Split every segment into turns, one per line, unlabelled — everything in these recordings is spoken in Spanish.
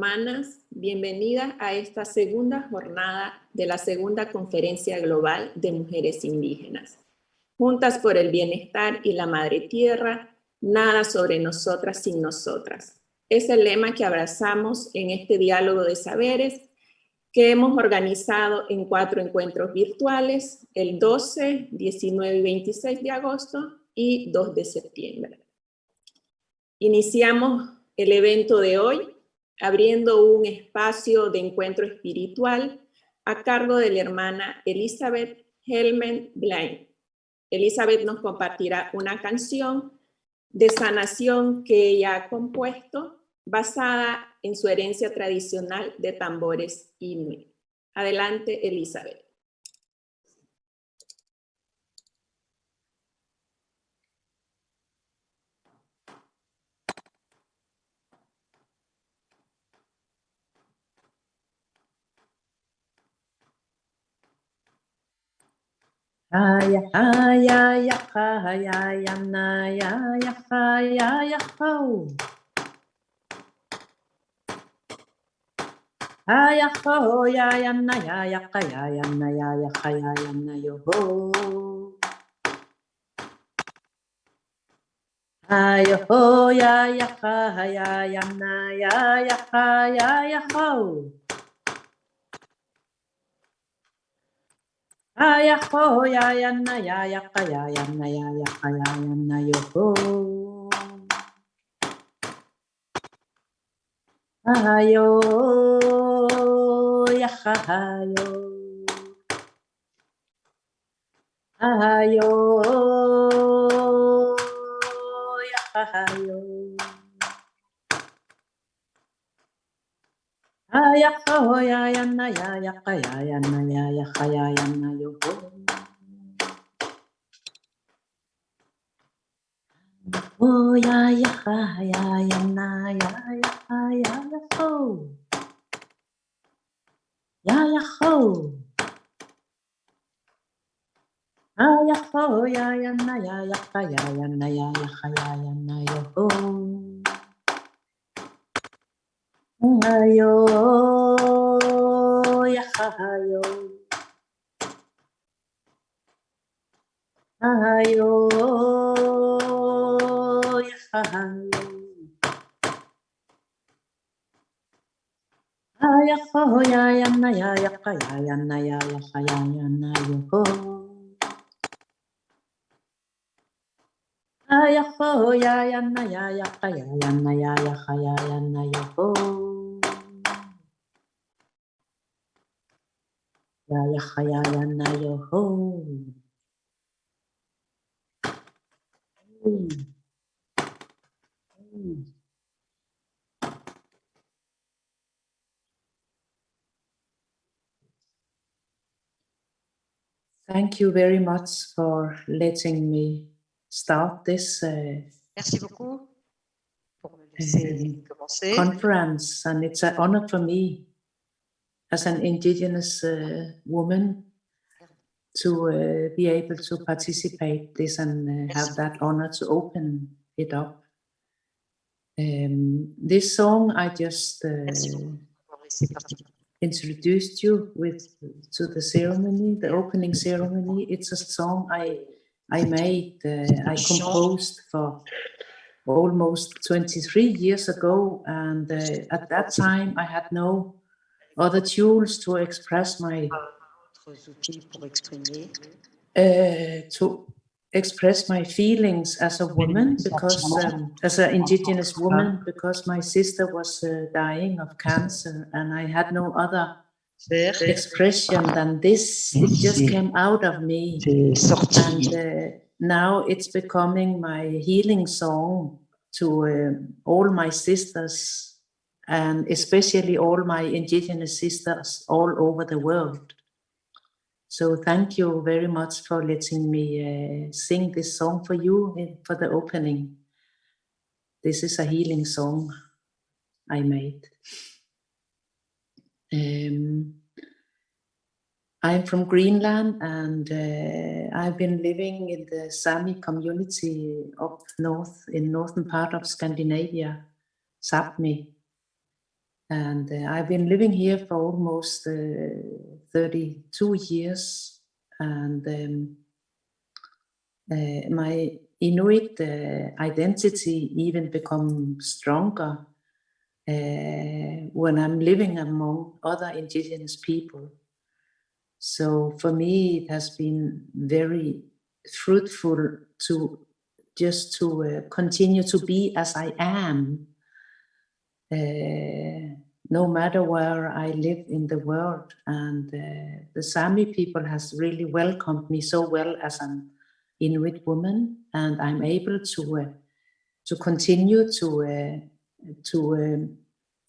hermanas, bienvenidas a esta segunda jornada de la segunda Conferencia Global de Mujeres Indígenas. Juntas por el bienestar y la madre tierra, nada sobre nosotras sin nosotras. Es el lema que abrazamos en este diálogo de saberes que hemos organizado en 4 encuentros virtuales, el 12, 19 y 26 de agosto y 2 de septiembre. Iniciamos el evento de hoy abriendo un espacio de encuentro espiritual a cargo de la hermana Elizabeth Helmen Blaine. Elizabeth nos compartirá una canción de sanación que ella ha compuesto basada en su herencia tradicional de tambores inuit. Adelante, Elizabeth.
Ay, ay, ay, ay, ay, ay, ay, ay, ay, ho. Ay, ho, ya, ya, na, ya, ya, ya, ya, na, ya, ya, ya, na, yo, ho. Ay, ho, ya, ya, ya, na, ya, ya, ho. Ay, ho, ya, ya, na, ya, ya, na, ya, na, yo, ho. Ayo, ya, ayo, ayo, ya, ayo, aya, ho, ya, ya, na, ya, ya, na, ya, na, yo, ho. Oh, ya, ya, na, ya, ho. Ya, ho. Aya, ho, ya, na, ya, na, ya, na, yo, ho. Ayo, ya, ayo. Ayo, ya, ayo. Aya, ho, ya, na, ya, na, ya, na, yo, ho. Aya, ho, ya, na, ya, na, ya, na, yo, ho. Ya, na, yo, ho. Thank you very much for letting me start this
Merci beaucoup pour me laisser commencer.
Conference, and it's an honor for me as an Indigenous woman to be able to participate this and have that honor to open it up. This song I just introduced you with to the ceremony, the opening ceremony. It's a song I made, I composed for almost 23 years ago, and at that time I had no other tools to express my feelings as a woman, because as an Indigenous woman, because my sister was dying of cancer, and I had no other expression than this. It just came out of me, and now it's becoming my healing song to all my sisters, and especially all my Indigenous sisters all over the world. So thank you very much for letting me sing this song for you for the opening. This is a healing song I made. I'm from Greenland, and I've been living in the Sami community up north, in northern part of Scandinavia, Sapmi. And I've been living here for almost 32 years, and my Inuit identity even becomes stronger when I'm living among other indigenous people. So for me, it has been very fruitful to just to continue to be as I am, no matter where I live in the world. And the Sami people has really welcomed me so well as an Inuit woman, and I'm able to continue to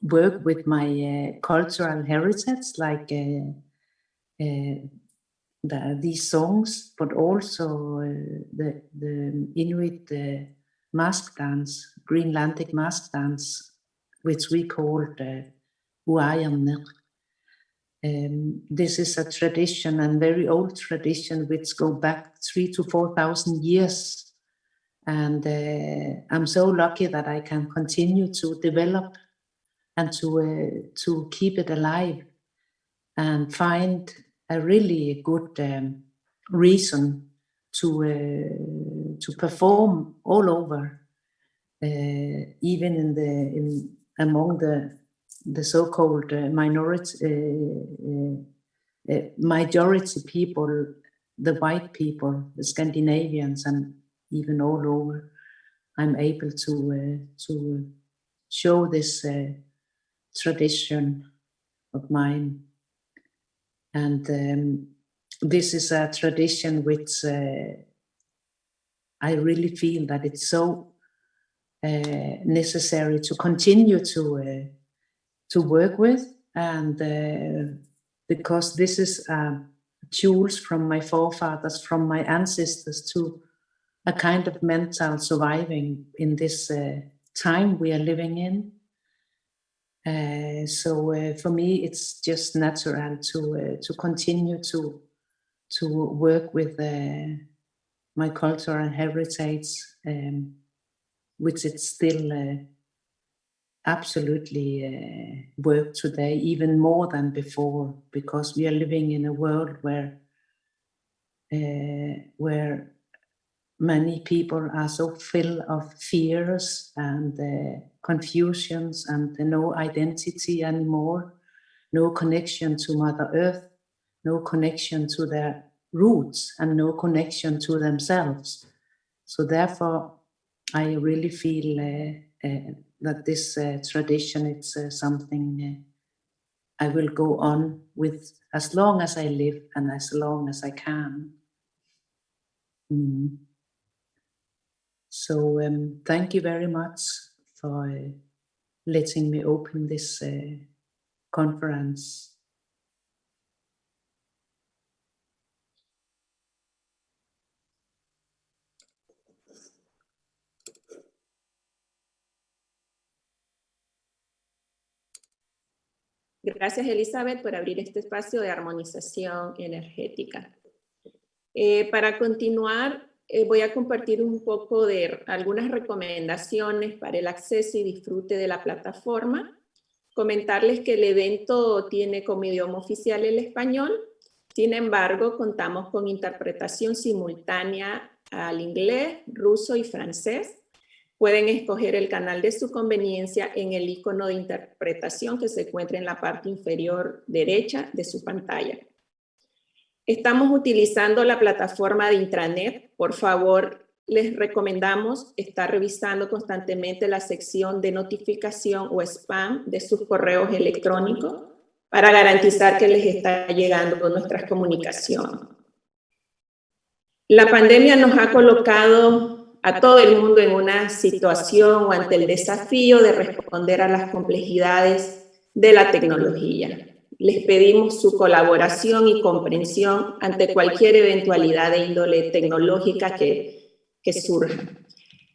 work with my cultural heritage, like these songs, but also the Inuit mask dance, Greenlandic mask dance, which we called Uayanir. This is a tradition, and very old tradition, which go back 3,000 to 4,000 years. And I'm so lucky that I can continue to develop and to keep it alive and find a really good reason to perform all over, even among the so-called majority people, the white people, the Scandinavians, and even all over. I'm able to show this tradition of mine. And this is a tradition which I really feel that it's so necessary to continue to work with, and because this is tools from my forefathers, from my ancestors, to a kind of mental surviving in this time we are living in. So for me, it's just natural to continue to work with my cultural heritage, which it's still absolutely work today, even more than before, because we are living in a world where many people are so full of fears and confusions and no identity anymore, no connection to Mother Earth, no connection to their roots, and no connection to themselves. So therefore, I really feel that this tradition, it's something I will go on with as long as I live and as long as I can. So thank you very much for letting me open this conference.
Gracias, Elizabeth, por abrir este espacio de armonización energética. Para continuar, voy a compartir un poco de algunas recomendaciones para el acceso y disfrute de la plataforma. Comentarles que el evento tiene como idioma oficial el español. Sin embargo, contamos con interpretación simultánea al inglés, ruso y francés. Pueden escoger el canal de su conveniencia en el icono de interpretación que se encuentra en la parte inferior derecha de su pantalla. Estamos utilizando la plataforma de intranet. Por favor, les recomendamos estar revisando constantemente la sección de notificación o spam de sus correos electrónicos para garantizar que les está llegando nuestra comunicación. La pandemia nos ha colocado a todo el mundo en una situación o ante el desafío de responder a las complejidades de la tecnología. Les pedimos su colaboración y comprensión ante cualquier eventualidad de índole tecnológica que surja.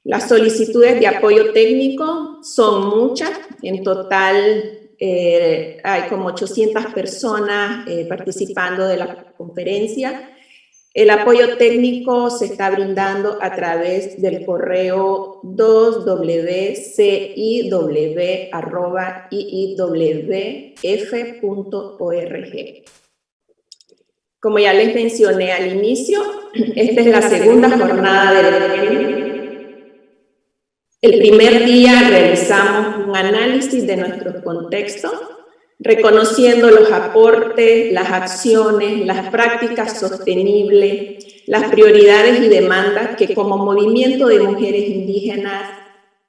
Las solicitudes de apoyo técnico son muchas. En total hay como 800 personas participando de la conferencia. El apoyo técnico se está brindando a través del correo 2wciw@iiwf.org. Como ya les mencioné al inicio, esta es la segunda jornada del evento. El primer día realizamos un análisis de nuestro contexto, reconociendo los aportes, las acciones, las prácticas sostenibles, las prioridades y demandas que como movimiento de mujeres indígenas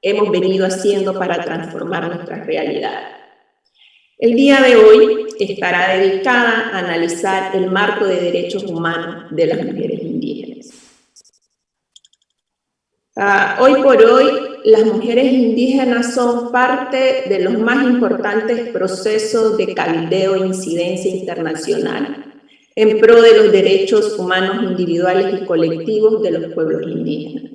hemos venido haciendo para transformar nuestra realidad. El día de hoy estará dedicada a analizar el marco de derechos humanos de las mujeres indígenas. Hoy por hoy, las mujeres indígenas son parte de los más importantes procesos de cabildeo e incidencia internacional en pro de los derechos humanos individuales y colectivos de los pueblos indígenas.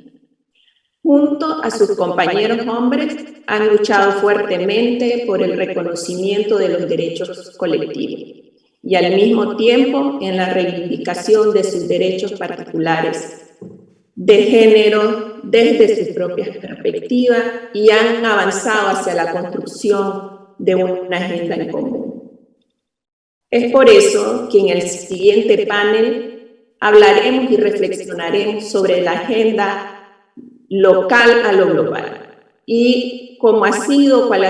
Junto a sus compañeros hombres, han luchado fuertemente por el reconocimiento de los derechos colectivos y al mismo tiempo en la reivindicación de sus derechos particulares de género desde su propia perspectiva y han avanzado hacia la construcción de una agenda en común. Es por eso que en el siguiente panel hablaremos y reflexionaremos sobre la agenda local a lo global y cuál ha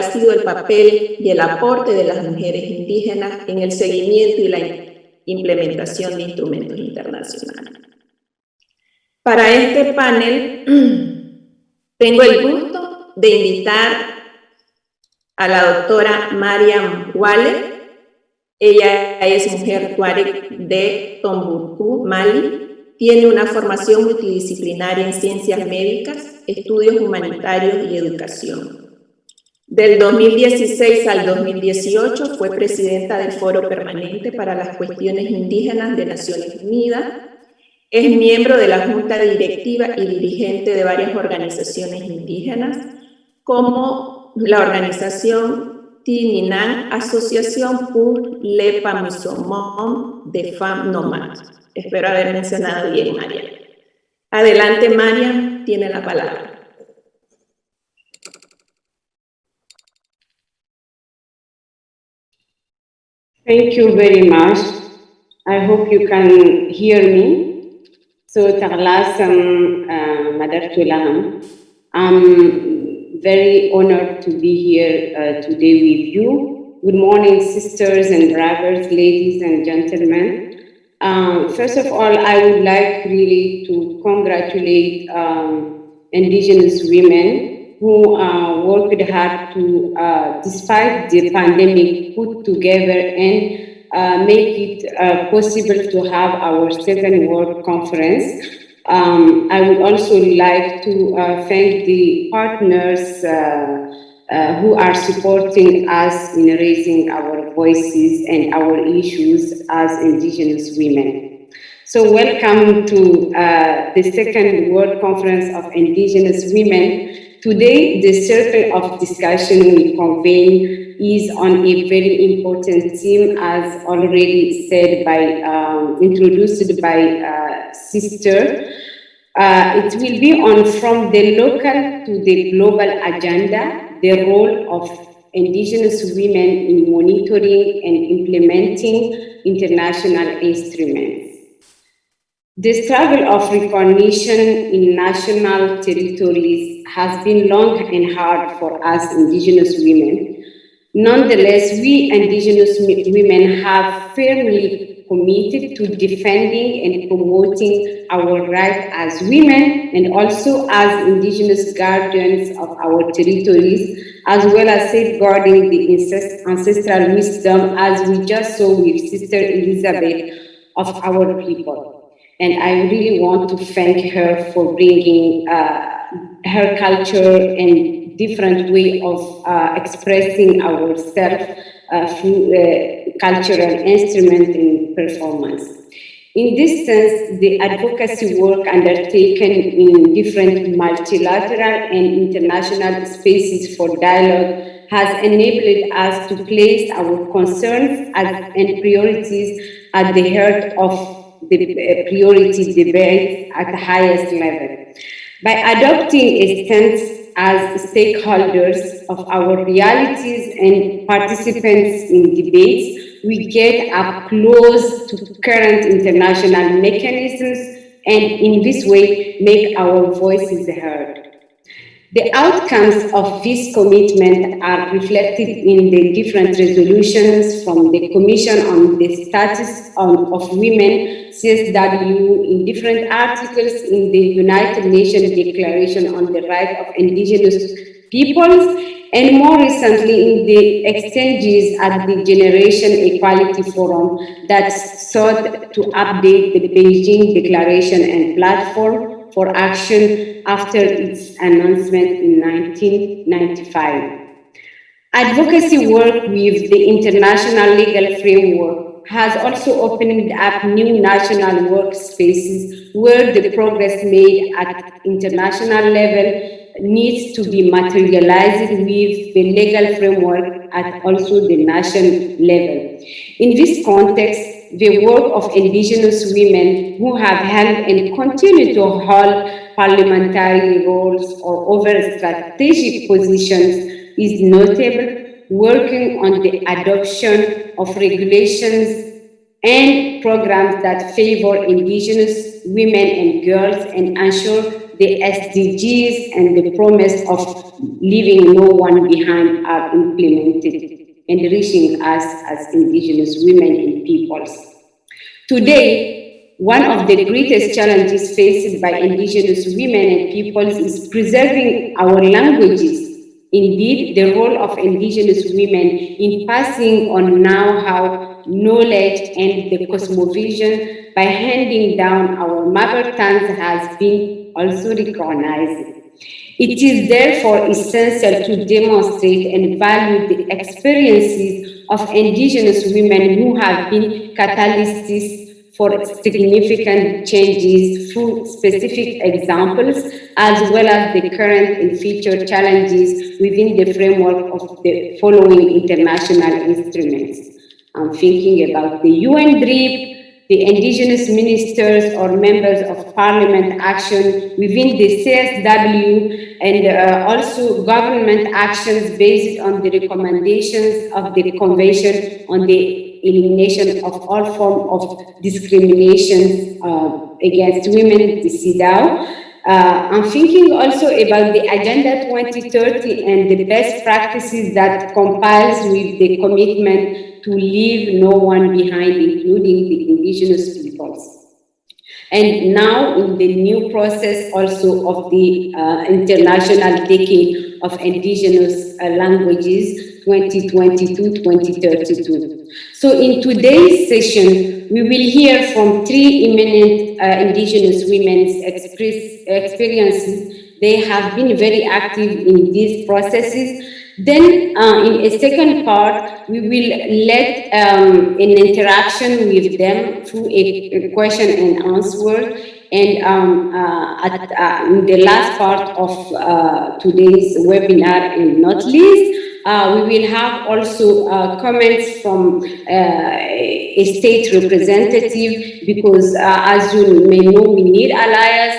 sido el papel y el aporte de las mujeres indígenas en el seguimiento y la implementación de instrumentos internacionales. Para este panel, tengo el gusto de invitar a la doctora Mariam Waller. Ella es mujer tuareg de Tombuctú, Mali. Tiene una formación multidisciplinaria en ciencias médicas, estudios humanitarios y educación. Del 2016 al 2018 fue presidenta del Foro Permanente para las Cuestiones Indígenas de Naciones Unidas. Es miembro de la Junta Directiva y dirigente de varias organizaciones indígenas, como la organización Tininan, Asociación pour le Pamisomón de Femmes Nomades. Espero haber mencionado bien, María. Adelante, María, tiene la palabra.
Thank you very much. I hope you can hear me. So, Tarlasam Madartulaham, I'm very honored to be here today with you. Good morning, sisters and brothers, ladies and gentlemen. First of all, I would like really to congratulate Indigenous women who worked hard to, despite the pandemic, put together and make it possible to have our second World Conference. I would also like to thank the partners who are supporting us in raising our voices and our issues as Indigenous women. So welcome to the second World Conference of Indigenous Women. Today, the circle of discussion we convene is on a very important theme, as already said introduced by Sister. It will be on from the local to the global agenda, the role of Indigenous women in monitoring and implementing international instruments. The struggle of recognition in national territories has been long and hard for us Indigenous women. Nonetheless, we Indigenous women have firmly committed to defending and promoting our rights as women and also as Indigenous guardians of our territories, as well as safeguarding the ancestral wisdom, as we just saw with Sister Elizabeth, of our people. And I really want to thank her for bringing her culture and different way of expressing ourselves through cultural instrument and performance. In this sense, the advocacy work undertaken in different multilateral and international spaces for dialogue has enabled us to place our concerns and priorities at the heart of the priority debate at the highest level. By adopting a stance as stakeholders of our realities and participants in debates, we get up close to current international mechanisms and in this way make our voices heard. The outcomes of this commitment are reflected in the different resolutions from the Commission on the Status of Women, CSW, in different articles in the United Nations Declaration on the Rights of Indigenous Peoples, and more recently in the exchanges at the Generation Equality Forum that sought to update the Beijing Declaration and Platform for Action after its announcement in 1995. Advocacy work with the international legal framework has also opened up new national workspaces where the progress made at international level needs to be materialized with the legal framework at also the national level. In this context, the work of Indigenous women who have held and continue to hold parliamentary roles or over strategic positions is notable, working on the adoption of regulations and programs that favor Indigenous women and girls and ensure the SDGs and the promise of leaving no one behind are implemented, enriching us as Indigenous women and peoples. Today, one of the greatest challenges faced by Indigenous women and peoples is preserving our languages. Indeed, the role of Indigenous women in passing on know-how, knowledge, and the cosmovision by handing down our mother tongues has been also recognized. It is therefore essential to demonstrate and value the experiences of Indigenous women who have been catalysts for significant changes through specific examples, as well as the current and future challenges within the framework of the following international instruments. I'm thinking about the UN DRIP, the Indigenous ministers or members of parliament action within the CSW, and also government actions based on the recommendations of the Convention on the Elimination of all forms of discrimination against women, the CEDAW. I'm thinking also about the Agenda 2030 and the best practices that compiles with the commitment to leave no one behind, including the Indigenous peoples. And now in the new process also of the International Decade of Indigenous Languages 2022-2032. So in today's session, we will hear from three eminent Indigenous women's experiences. They have been very active in these processes. Then in a second part, we will let an interaction with them through a question and answer. And in the last part of today's webinar, and not least, we will have also comments from a state representative, because as you may know, we need allies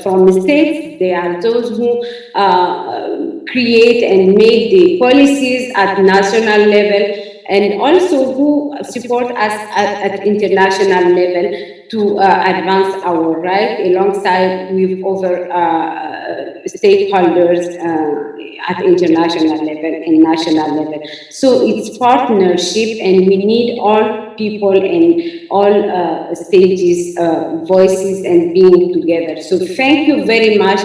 from the states. They are those who create and make the policies at national level, and also who support us at international level to advance our rights alongside with other stakeholders at international level and national level. So it's partnership, and we need all people and all stages, voices, and being together. So thank you very much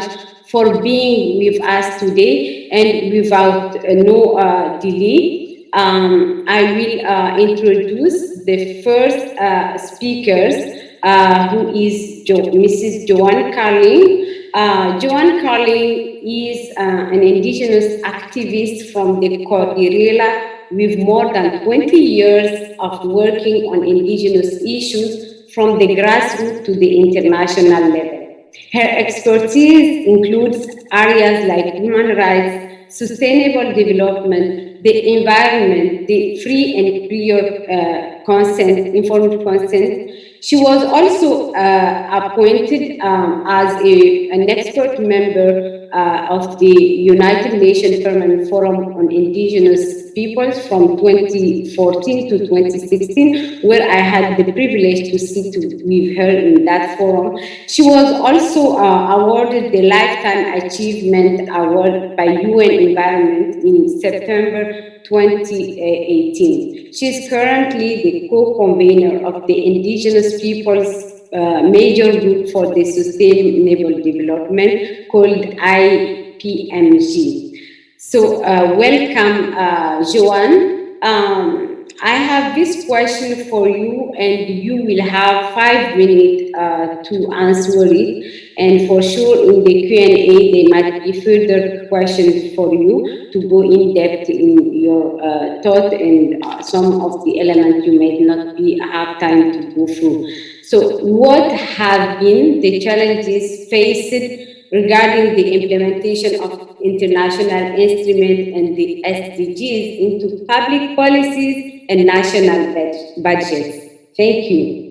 for being with us today, and without no delay, I will introduce the first speakers, who is Mrs. Joanne Carling. Joanne Carling is an Indigenous activist from the Cordillera with more than 20 years of working on Indigenous issues from the grassroots to the international level. Her expertise includes areas like human rights, sustainable development, the environment, the free and prior informed consent. She was also appointed as an expert member of the United Nations Permanent Forum on Indigenous Peoples from 2014 to 2016, where I had the privilege to sit with her in that forum. She was also awarded the Lifetime Achievement Award by UN Environment in September 2018. She is currently the co-convener of the Indigenous Peoples major group for the Sustainable Development called IPMG. So welcome, Joanne. I have this question for you, and you will have 5 minutes to answer it. And for sure, in the Q&A, there might be further questions for you to go in depth in your thought and some of the elements you may not have time to go through. So, what have been the challenges faced regarding the implementation of international instruments and the SDGs into public policies and national budgets? Thank you.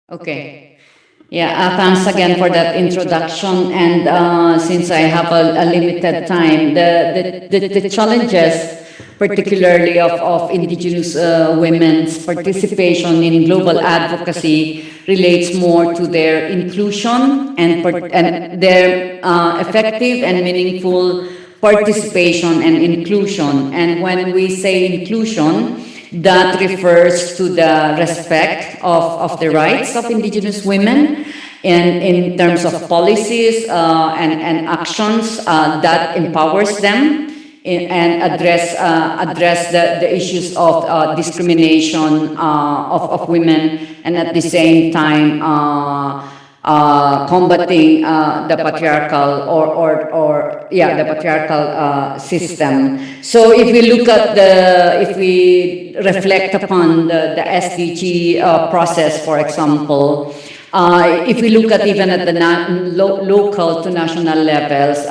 Okay. Yeah, thanks again for that introduction. And since I have a limited time, the challenges, particularly of Indigenous women's participation in global advocacy, relates more to their inclusion and their effective and meaningful participation and inclusion. And when we say inclusion, that refers to the respect of the rights of Indigenous women in terms of policies and actions that empowers them and address the issues of discrimination of women, and at the same time combating the patriarchal the patriarchal system. So if we look at if we reflect upon the SDG process, for example, if we look at even at the local to national levels,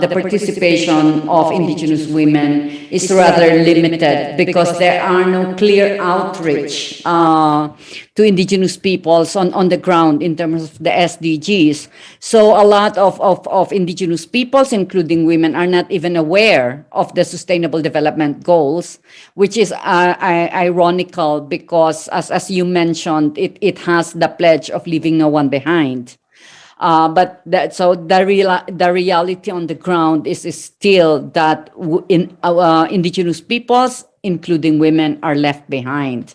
the participation of Indigenous women is rather limited because there are no clear outreach to Indigenous peoples on the ground in terms of the SDGs. So a lot of Indigenous peoples, including women, are not even aware of the Sustainable Development Goals, which is ironical because, as you mentioned, it has the pledge of leaving no one behind. But the reality on the ground is still that Indigenous peoples, including women, are left behind.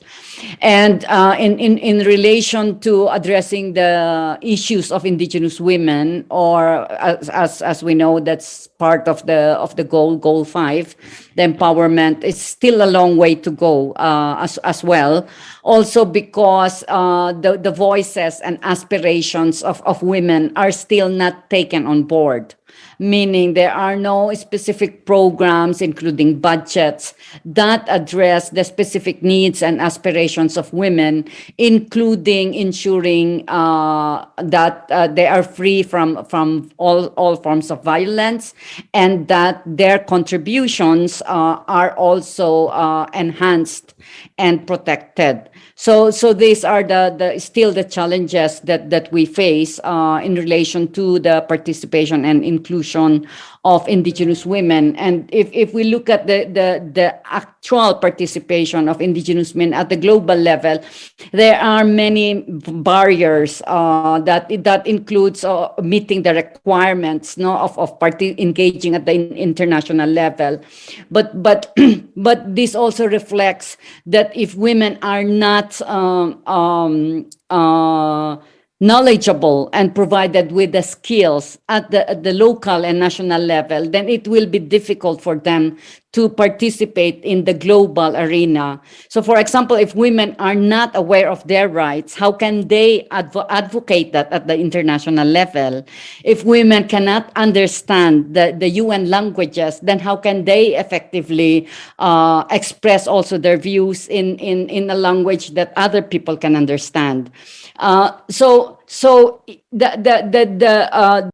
And in relation to addressing the issues of Indigenous women, or as we know, that's part of the goal 5, the empowerment, is still a long way to go as well. Also because the voices and aspirations of women are still not taken on board, meaning there are no specific programs, including budgets, that address the specific needs and aspirations of women, including ensuring that they are free from all forms of violence, and that their contributions are also enhanced and protected. So these are still the challenges that we face in relation to the participation and inclusion of Indigenous women. And if we look at the actual participation of Indigenous men at the global level, there are many barriers that includes meeting the requirements of engaging at the international level. But this also reflects that if women are not knowledgeable and provided with the skills at the local and national level, then it will be difficult for them to participate in the global arena. So, for example, if women are not aware of their rights, how can they advocate that at the international level? If women cannot understand the UN languages, then how can they effectively express also their views in a language that other people can understand? So the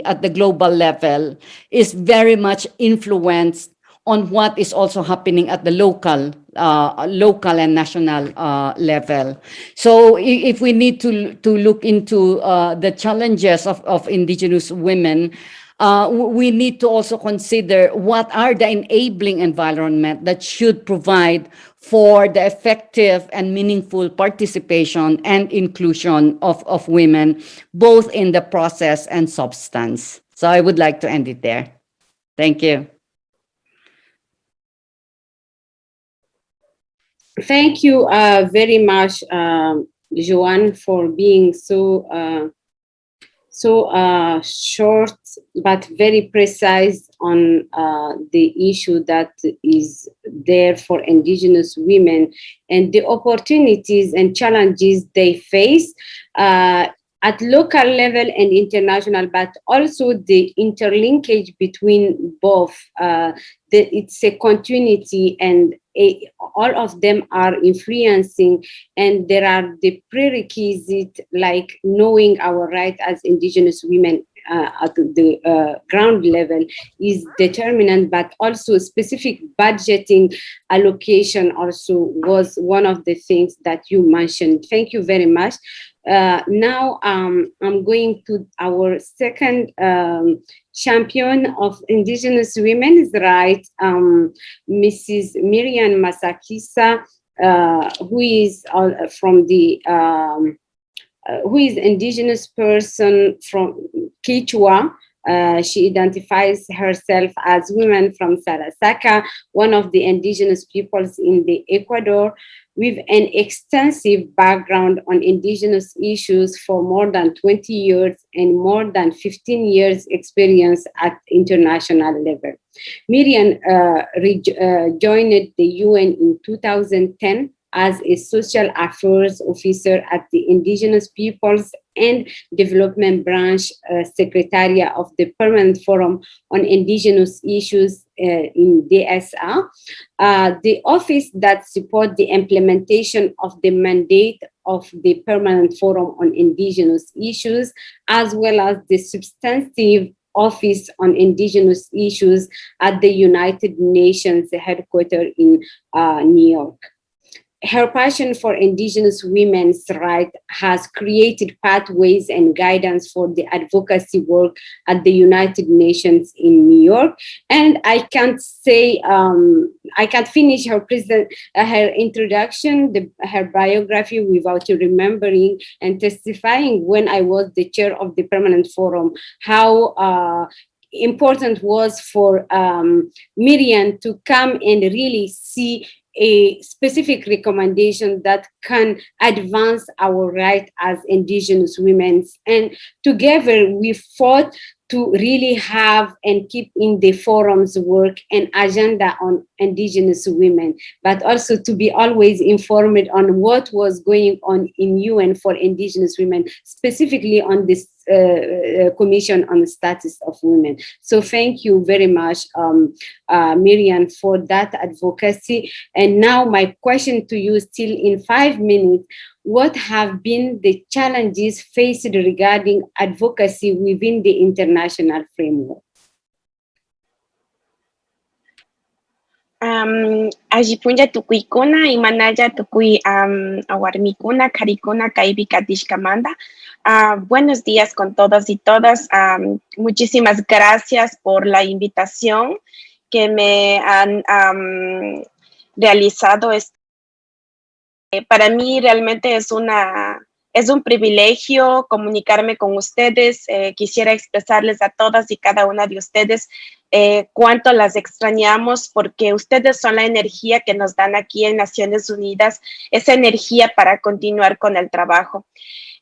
at the global level is very much influenced on what is also happening at the local and national level. So if we need to look into the challenges of indigenous women, we need to also consider what are the enabling environment that should provide for the effective and meaningful participation and inclusion of women, both in the process and substance. So I would like to end it there. Thank you.
Thank you very much, Joanne, for being so short but very precise on the issue that is there for indigenous women and the opportunities and challenges they face at local level and international, but also the interlinkage between both. It's a continuity, and all of them are influencing, and there are the prerequisites like knowing our right as indigenous women at the ground level is determinant, but also specific budgeting allocation also was one of the things that you mentioned. Thank you very much. Now I'm going to our second champion of indigenous women's rights, Mrs. Miriam Masakisa, who is from the who is indigenous person from Quechua. She identifies herself as women from Sarasaka, one of the indigenous peoples in the Ecuador, with an extensive background on indigenous issues for more than 20 years and more than 15 years experience at international level. Miriam joined the UN in 2010 as a social affairs officer at the Indigenous Peoples and Development Branch Secretariat of the Permanent Forum on Indigenous Issues in DSA, the office that supports the implementation of the mandate of the Permanent Forum on Indigenous Issues, as well as the substantive Office on Indigenous Issues at the United Nations headquarters in New York. Her passion for indigenous women's rights has created pathways and guidance for the advocacy work at the United Nations in New York. And I can't say, I can't finish her introduction, her biography without remembering and testifying when I was the chair of the Permanent Forum, how important was for Miriam to come and really see a specific recommendation that can advance our right as indigenous women. And together we fought to really have and keep in the forum's work an agenda on indigenous women, but also to be always informed on what was going on in UN for indigenous women, specifically on this Commission on the Status of Women. So thank you very much, Miriam, for that advocacy. And now my question to you, still in 5 minutes, what have been the challenges faced regarding advocacy within the international framework?
Ajipunya tukuikuna, imanaya tukui awarmikuna, karikuna, kaibikatishkamanda. Buenos días con todos y todas. Muchísimas gracias por la invitación que me han realizado. Para mí realmente es un privilegio comunicarme con ustedes. Quisiera expresarles a todas y cada una de ustedes cuánto las extrañamos, porque ustedes son la energía que nos dan aquí en Naciones Unidas, esa energía para continuar con el trabajo.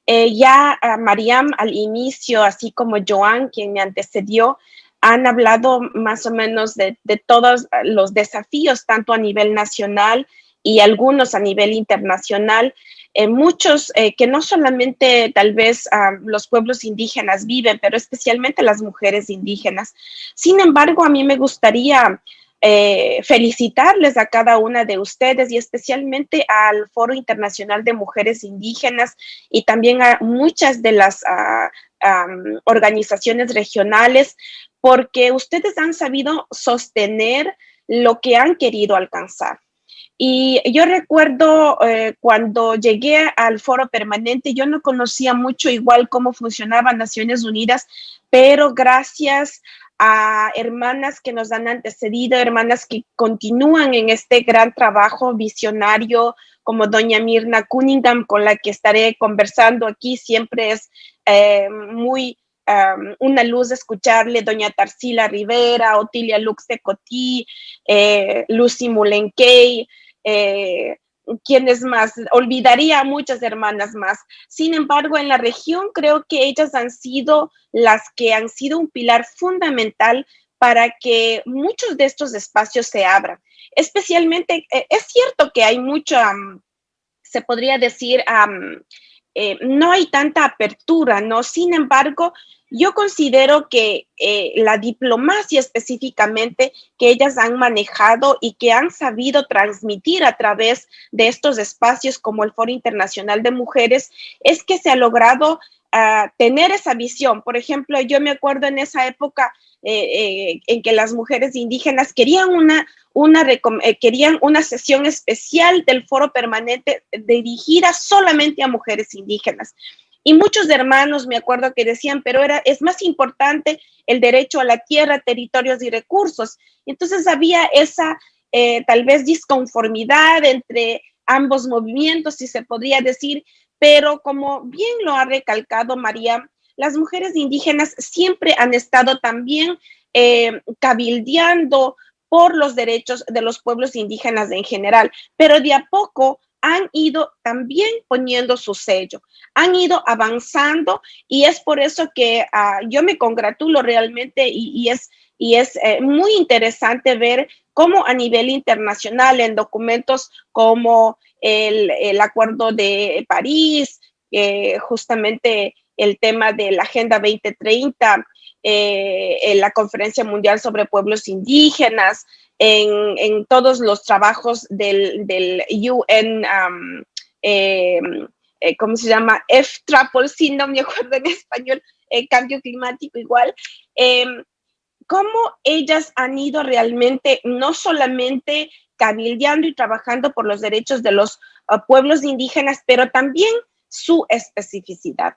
Mariam al inicio, así como Joan, quien me antecedió, han hablado más o menos de todos los desafíos, tanto a nivel nacional y algunos a nivel internacional, muchos que no solamente tal vez los pueblos indígenas viven, pero especialmente las mujeres indígenas. Sin embargo, a mí me gustaría felicitarles a cada una de ustedes y especialmente al Foro Internacional de Mujeres Indígenas y también a muchas de las organizaciones regionales, porque ustedes han sabido sostener lo que han querido alcanzar. Y yo recuerdo cuando llegué al foro permanente, yo no conocía mucho igual cómo funcionaba Naciones Unidas, pero gracias a hermanas que nos han antecedido, hermanas que continúan en este gran trabajo visionario, como doña Mirna Cunningham, con la que estaré conversando aquí, siempre es muy una luz escucharle, doña Tarsila Rivera, Otilia Lux de Cotí, Lucy Mulenkey, ¿quiénes más? Olvidaría a muchas hermanas más. Sin embargo, en la región creo que ellas han sido las que han sido un pilar fundamental para que muchos de estos espacios se abran. Especialmente, es cierto que hay mucho, se podría decir, no hay tanta apertura, ¿no? Sin embargo, yo considero que la diplomacia específicamente que ellas han manejado y que han sabido transmitir a través de estos espacios como el Foro Internacional de Mujeres es que se ha logrado tener esa visión. Por ejemplo, yo me acuerdo en esa época en que las mujeres indígenas querían querían una sesión especial del foro permanente dirigida solamente a mujeres indígenas. Y muchos hermanos me acuerdo que decían, pero es más importante el derecho a la tierra, territorios y recursos. Entonces había esa tal vez disconformidad entre ambos movimientos, si se podría decir, pero como bien lo ha recalcado María, las mujeres indígenas siempre han estado también cabildeando por los derechos de los pueblos indígenas en general, pero de a poco han ido también poniendo su sello, han ido avanzando y es por eso que yo me congratulo realmente y es muy interesante ver cómo a nivel internacional en documentos como el Acuerdo de París, justamente el tema de la Agenda 2030, en la Conferencia Mundial sobre Pueblos Indígenas, en todos los trabajos del UN, ¿cómo se llama? F-Triple-C, no me acuerdo en español, cambio climático igual. Cómo ellas han ido realmente, no solamente cabildeando y trabajando por los derechos de los pueblos indígenas, pero también su especificidad.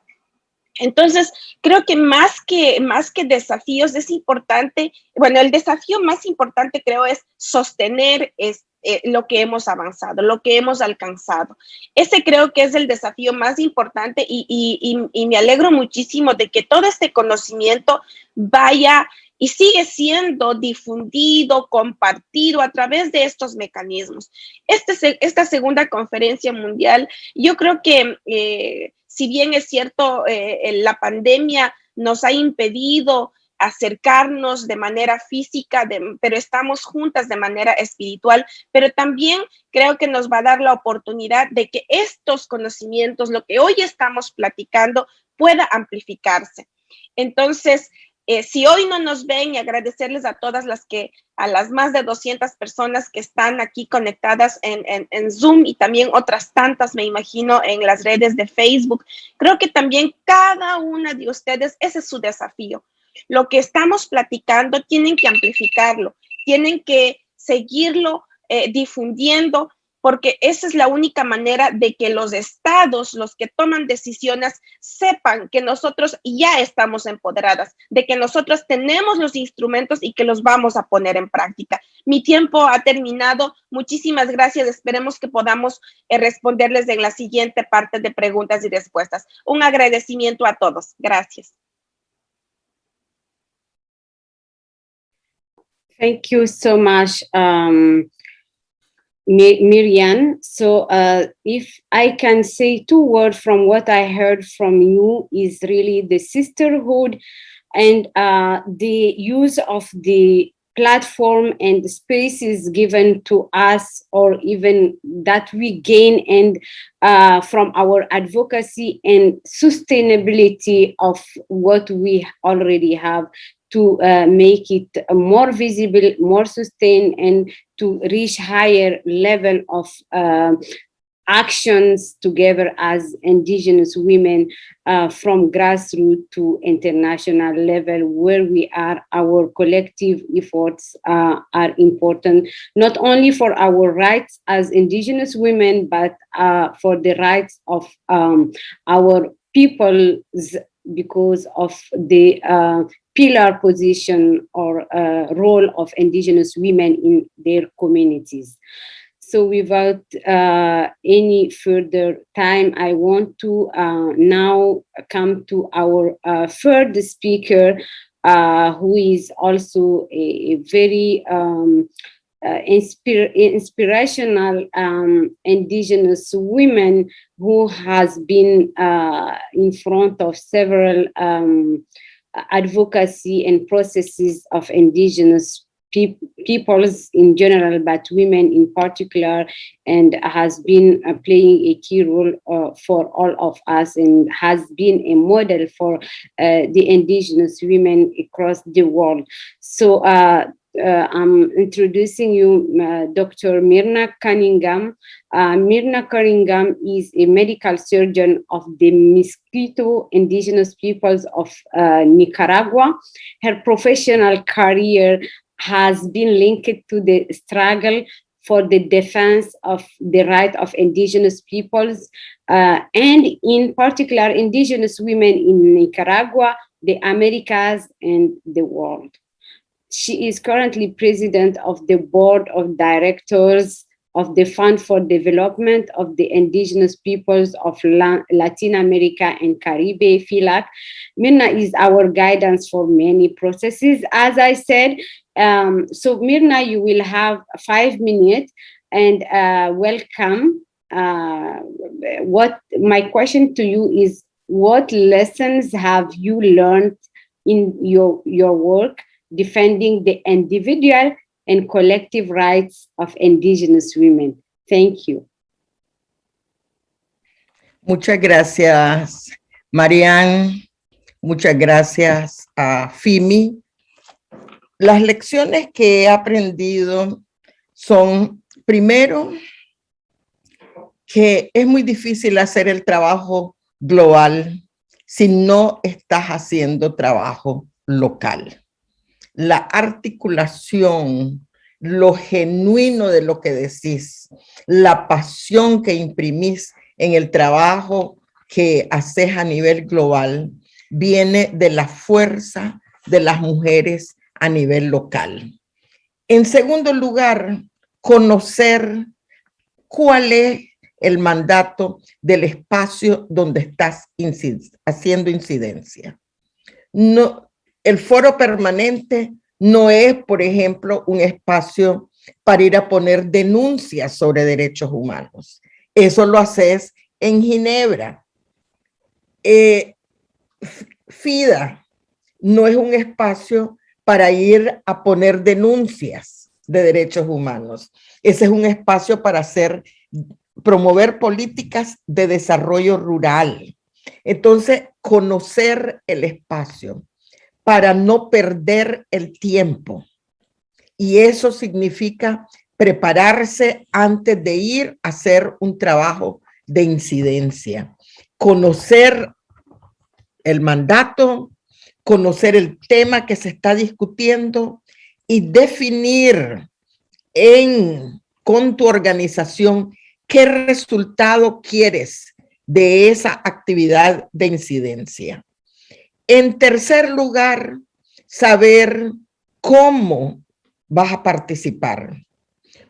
Entonces, creo que más que desafíos es importante, bueno, el desafío más importante creo es sostener lo que hemos avanzado, lo que hemos alcanzado. Ese creo que es el desafío más importante y me alegro muchísimo de que todo este conocimiento vaya y sigue siendo difundido, compartido a través de estos mecanismos. Esta segunda conferencia mundial, yo creo que si bien es cierto, la pandemia nos ha impedido acercarnos de manera física, pero estamos juntas de manera espiritual, pero también creo que nos va a dar la oportunidad de que estos conocimientos, lo que hoy estamos platicando, pueda amplificarse. Entonces, si hoy no nos ven, y agradecerles a todas a las más de 200 personas que están aquí conectadas en Zoom y también otras tantas, me imagino, en las redes de Facebook. Creo que también cada una de ustedes, ese es su desafío. Lo que estamos platicando, tienen que amplificarlo, tienen que seguirlo difundiendo, porque esa es la única manera de que los estados, los que toman decisiones, sepan que nosotros ya estamos empoderadas, de que nosotros tenemos los instrumentos y que los vamos a poner en práctica. Mi tiempo ha terminado. Muchísimas gracias. Esperemos que podamos responderles en la siguiente parte de preguntas y respuestas. Un agradecimiento a todos. Gracias.
Thank you so much, Miriam. So if I can say 2 words from what I heard from you is really the sisterhood and the use of the platform and the spaces given to us, or even that we gain and from our advocacy and sustainability of what we already have to make it more visible, more sustained, and to reach higher level of actions together as Indigenous women from grassroots to international level, where we are, our collective efforts are important, not only for our rights as Indigenous women, but for the rights of our peoples, because of the pillar position or role of Indigenous women in their communities. So without any further time, I want to now come to our third speaker, who is also a very inspirational Indigenous woman who has been in front of several advocacy and processes of Indigenous peoples in general, but women in particular, and has been playing a key role for all of us, and has been a model for the Indigenous women across the world. So I'm introducing you Dr. Myrna Cunningham. Myrna Cunningham is a medical surgeon of the Mosquito Indigenous peoples of Nicaragua. Her professional career has been linked to the struggle for the defense of the right of Indigenous peoples, and in particular Indigenous women in Nicaragua, the Americas, and the world. She is currently president of the board of directors of the Fund for Development of the Indigenous Peoples of Latin America and Caribbean, FILAC. Myrna is our guidance for many processes, as I said. So Myrna, you will have 5 minutes, and welcome. What my question to you is, what lessons have you learned in your work defending the individual and collective rights of Indigenous women? Thank you.
Muchas gracias, Marianne. Muchas gracias a Fimi. Las lecciones que he aprendido son, primero, que es muy difícil hacer el trabajo global si no estás haciendo trabajo local. La articulación, lo genuino de lo que decís, la pasión que imprimís en el trabajo que haces a nivel global, viene de la fuerza de las mujeres a nivel local. En segundo lugar, conocer cuál es el mandato del espacio donde estás haciendo incidencia. No, el foro permanente no es, por ejemplo, un espacio para ir a poner denuncias sobre derechos humanos. Eso lo haces en Ginebra. FIDA no es un espacio para ir a poner denuncias de derechos humanos. Ese es un espacio para promover políticas de desarrollo rural. Entonces, conocer el espacio para no perder el tiempo. Y eso significa prepararse antes de ir a hacer un trabajo de incidencia. Conocer el mandato, conocer el tema que se está discutiendo y definir con tu organización qué resultado quieres de esa actividad de incidencia. En tercer lugar, saber cómo vas a participar.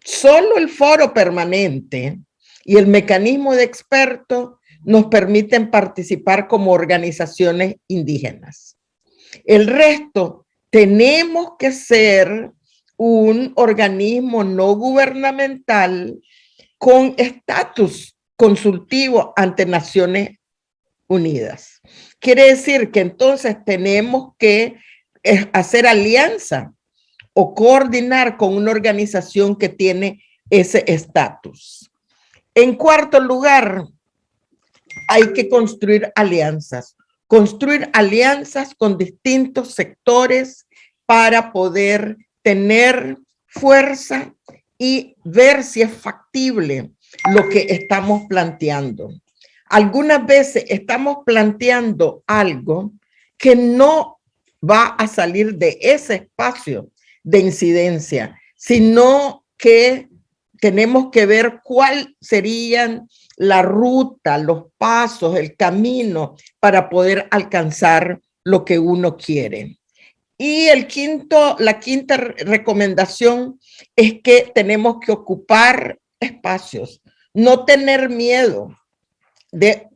Solo el foro permanente y el mecanismo de expertos nos permiten participar como organizaciones indígenas. El resto, tenemos que ser un organismo no gubernamental con estatus consultivo ante Naciones Unidas. Quiere decir que entonces tenemos que hacer alianza o coordinar con una organización que tiene ese estatus. En cuarto lugar, hay que construir alianzas con distintos sectores para poder tener fuerza y ver si es factible lo que estamos planteando. Algunas veces estamos planteando algo que no va a salir de ese espacio de incidencia, sino que tenemos que ver cuál serían la ruta, los pasos, el camino para poder alcanzar lo que uno quiere. Y la quinta recomendación es que tenemos que ocupar espacios, no tener miedo de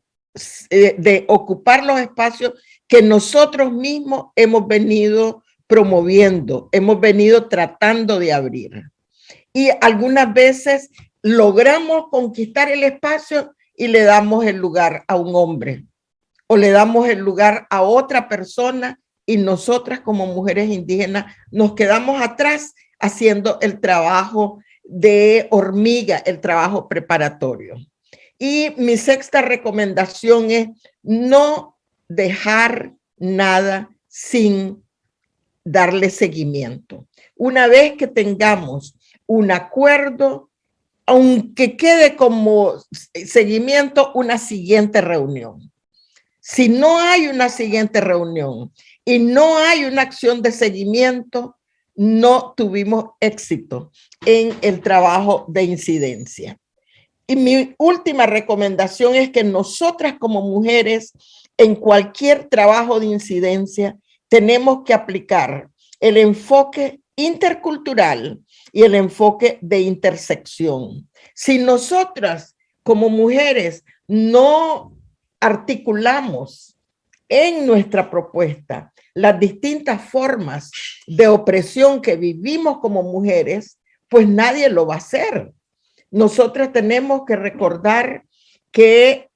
ocupar los espacios que nosotros mismos hemos venido promoviendo, hemos venido tratando de abrir. Y algunas veces logramos conquistar el espacio y le damos el lugar a un hombre o le damos el lugar a otra persona y nosotras como mujeres indígenas nos quedamos atrás haciendo el trabajo de hormiga, el trabajo preparatorio. Y mi sexta recomendación es no dejar nada sin darle seguimiento. Una vez que tengamos un acuerdo, aunque quede como seguimiento una siguiente reunión. Si no hay una siguiente reunión y no hay una acción de seguimiento, no tuvimos éxito en el trabajo de incidencia. Y mi última recomendación es que nosotras como mujeres en cualquier trabajo de incidencia tenemos que aplicar el enfoque intercultural y el enfoque de intersección. Si nosotras como mujeres no articulamos en nuestra propuesta las distintas formas de opresión que vivimos como mujeres, pues nadie lo va a hacer. Nosotras tenemos que recordar que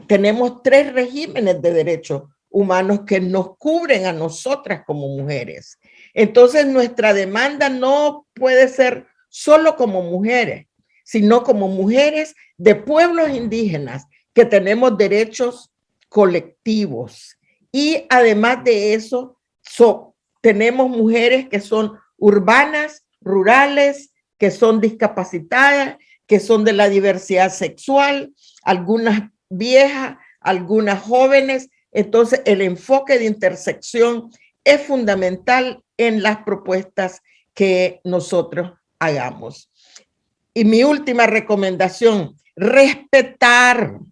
tenemos 3 regímenes de derechos humanos que nos cubren a nosotras como mujeres. Entonces, nuestra demanda no puede ser solo como mujeres, sino como mujeres de pueblos indígenas que tenemos derechos colectivos. Y además de eso, tenemos mujeres que son urbanas, rurales, que son discapacitadas, que son de la diversidad sexual, algunas viejas, algunas jóvenes. Entonces, el enfoque de intersección es fundamental en las propuestas que nosotros hagamos. Y mi última recomendación, respetarnos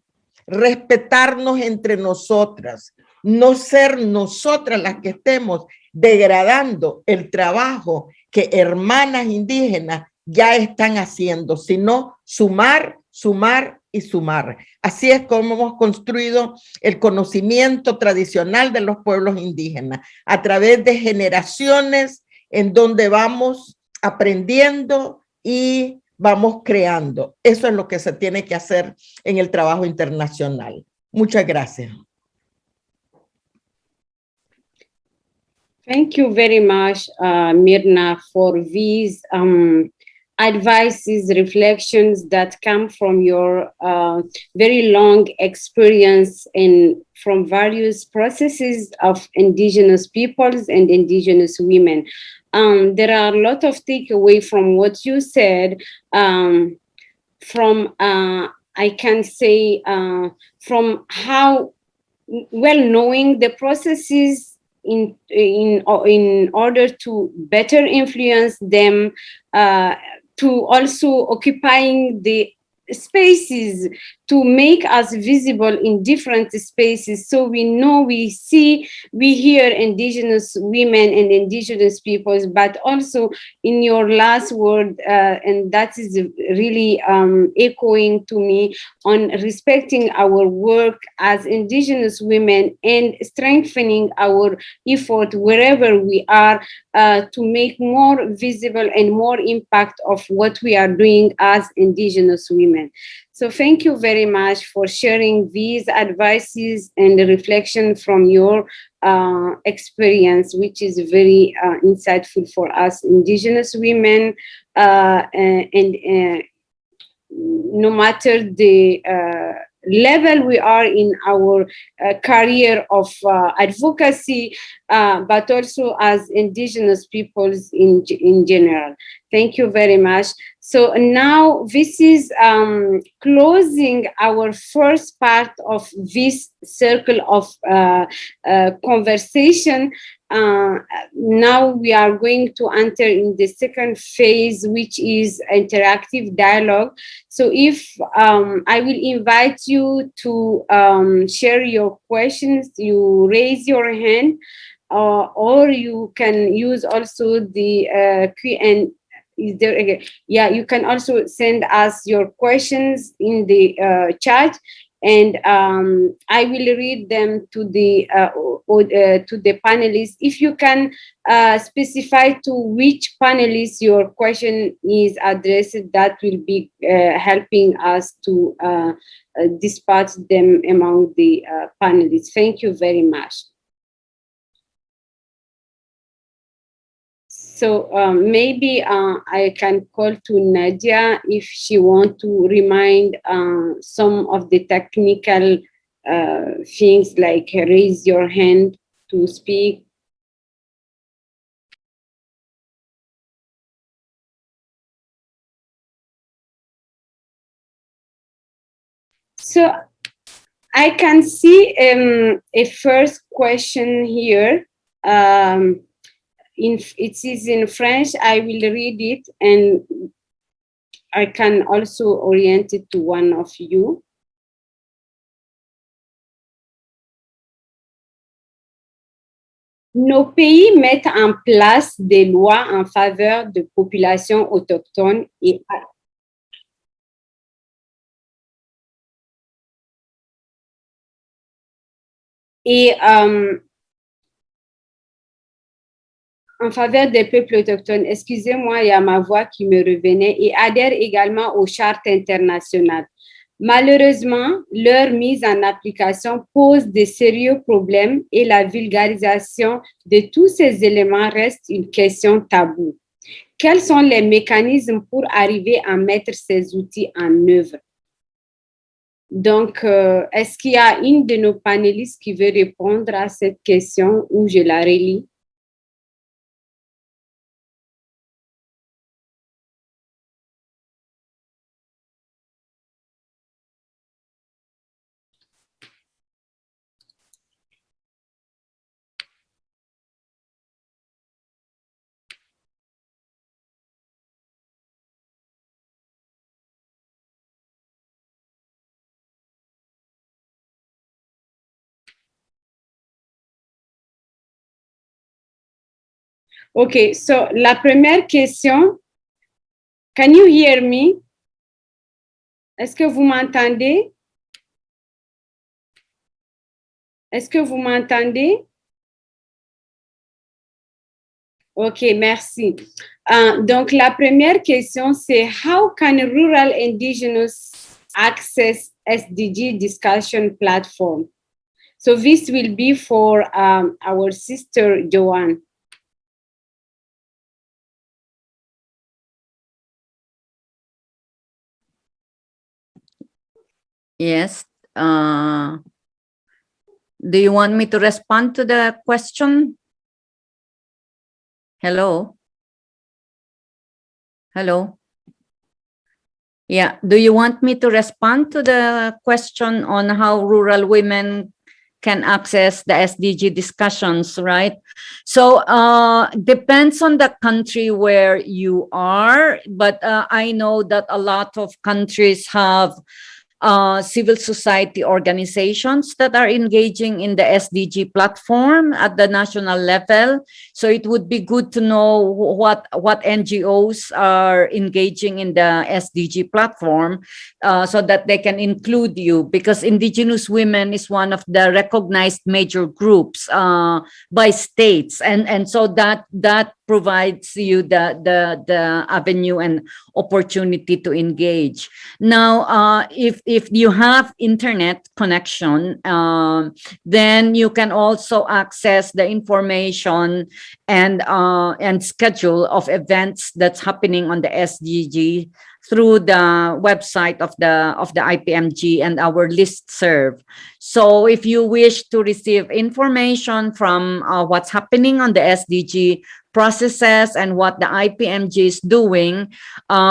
entre nosotras, no ser nosotras las que estemos degradando el trabajo que hermanas indígenas ya están haciendo, sino sumar, sumar y sumar. Así es como hemos construido el conocimiento tradicional de los pueblos indígenas, a través de generaciones en donde vamos aprendiendo y vamos creando. Eso es lo que se tiene que hacer en el trabajo internacional. Muchas gracias.
Thank you very much, Mirna, for these advices, reflections that come from your very long experience and from various processes of indigenous peoples and indigenous women. There are a lot of takeaway from what you said, I can say, from how, well, knowing the processes in order to better influence them, to also occupying the spaces to make us visible in different spaces, so we know, we see, we hear indigenous women and indigenous peoples. But also in your last word, and that is really echoing to me, on respecting our work as indigenous women and strengthening our effort wherever we are, to make more visible and more impact of what we are doing as indigenous women. So thank you very much for sharing these advices and the reflection from your experience, which is very insightful for us indigenous women, and no matter the level we are in our career of advocacy, but also as indigenous peoples in general. Thank you very much. So now this is closing our first part of this circle of conversation. Now we are going to enter in the second phase, which is interactive dialogue. So if I will invite you to share your questions, you raise your hand, or you can use also the Q&A. Is there again? Yeah, you can also send us your questions in the chat, and I will read them to the panelists. If you can specify to which panelist your question is addressed, that will be helping us to dispatch them among the panelists. Thank you very much. So maybe I can call to Nadia if she wants to remind some of the technical things like raise your hand to speak. So I can see a first question here. It is in French. I will read it, and I can also orient it to one of you. Nos pays mettent en place des lois en faveur de populations autochtones et en faveur des peuples autochtones. Excusez-moi, il y a ma voix qui me revenait, et adhèrent également aux chartes internationales. Malheureusement, leur mise en application pose de sérieux problèmes et la vulgarisation de tous ces éléments reste une question taboue. Quels sont les mécanismes pour arriver à mettre ces outils en œuvre? Donc, est-ce qu'il y a une de nos panélistes qui veut répondre à cette question ou je la relis? Okay, so la première question, can you hear me? Est-ce que vous m'entendez? Est-ce que vous m'entendez? Ok, merci. Donc, la première question, c'est how can rural indigenous access SDG discussion platform? So this will be for our sister, Joanne.
Yes. Do you want me to respond to the question? Hello? Hello? Yeah. Do you want me to respond to the question on how rural women can access the SDG discussions, right? So depends on the country where you are, but I know that a lot of countries have civil society organizations that are engaging in the SDG platform at the national level. So it would be good to know what NGOs are engaging in the SDG platform so that they can include you, because Indigenous women is one of the recognized major groups by states, and so that provides you the avenue and opportunity to engage. Now, if you have internet connection, then you can also access the information and schedule of events that's happening on the SDG through the website of the IPMG and our listserv. So if you wish to receive information from what's happening on the SDG processes and what the IPMG is doing,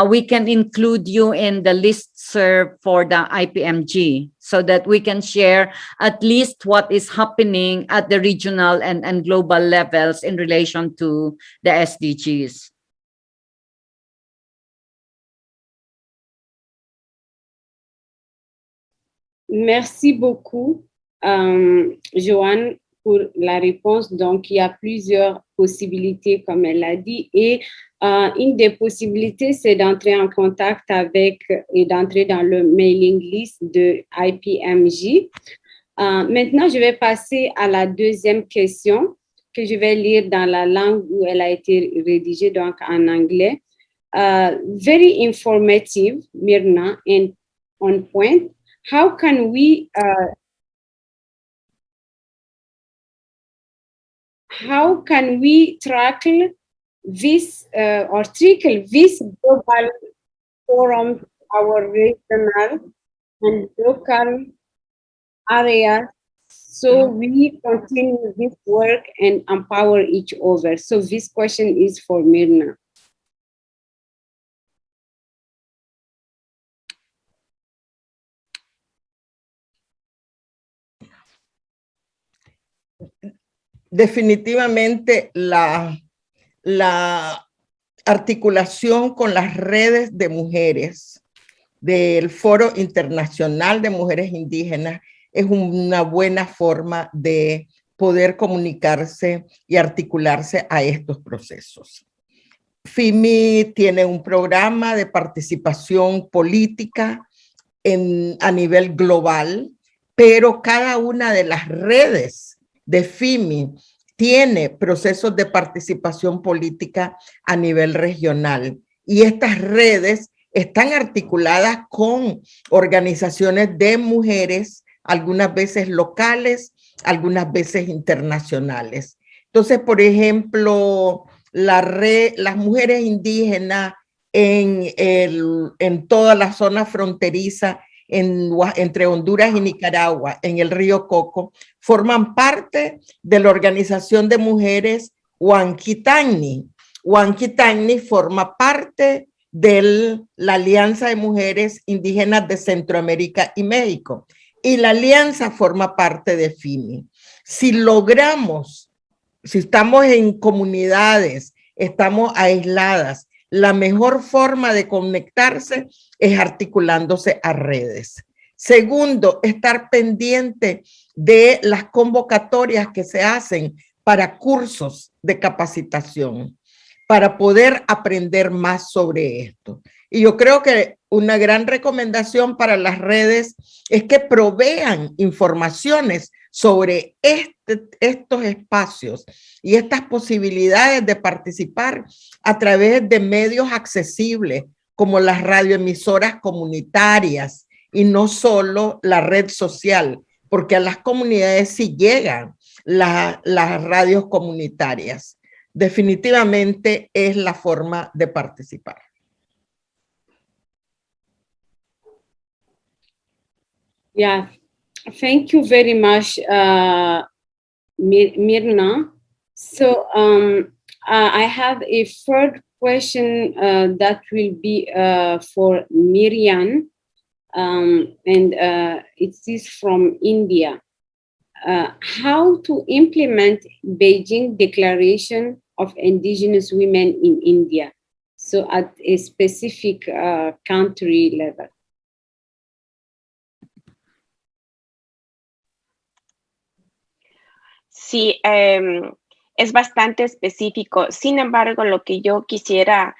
we can include you in the listserv for the IPMG so that we can share at least what is happening at the regional and global levels in relation to the SDGs.
Merci beaucoup, Joanne, pour la réponse. Donc, il y a plusieurs possibilités, comme elle l'a dit, et une des possibilités, c'est d'entrer en contact avec et d'entrer dans le mailing list de IPMG. Maintenant, je vais passer à la deuxième question que je vais lire dans la langue où elle a été rédigée, donc en anglais. Very informative, Myrna, and on point. How can we tackle this or trickle this global forum, our regional and local areas, so we continue this work and empower each other? So this question is for Myrna.
Definitivamente la articulación con las redes de mujeres del Foro Internacional de Mujeres Indígenas es una buena forma de poder comunicarse y articularse a estos procesos. FIMI tiene un programa de participación política a nivel global, pero cada una de las redes de FIMI tiene procesos de participación política a nivel regional. Y estas redes están articuladas con organizaciones de mujeres, algunas veces locales, algunas veces internacionales. Entonces, por ejemplo, las mujeres indígenas en toda la zona fronteriza entre Honduras y Nicaragua, en el río Coco, forman parte de la organización de mujeres Huanquitani. Huanquitani forma parte de la Alianza de Mujeres Indígenas de Centroamérica y México. Y la alianza forma parte de FIMI. Si logramos, si estamos en comunidades, estamos aisladas, la mejor forma de conectarse es articulándose a redes. Segundo, estar pendiente de las convocatorias que se hacen para cursos de capacitación, para poder aprender más sobre esto. Y yo creo que una gran recomendación para las redes es que provean informaciones sobre estos espacios y estas posibilidades de participar a través de medios accesibles como las radioemisoras comunitarias y no solo la red social, porque a las comunidades sí llegan las radios comunitarias. Definitivamente es la forma de participar.
Yeah, thank you very much, Myrna. So I have a third question that will be for Miriam, and it is from India. How to implement Beijing Declaration of Indigenous Women in India, so at a specific country level.
Sí, es bastante específico. Sin embargo, lo que yo quisiera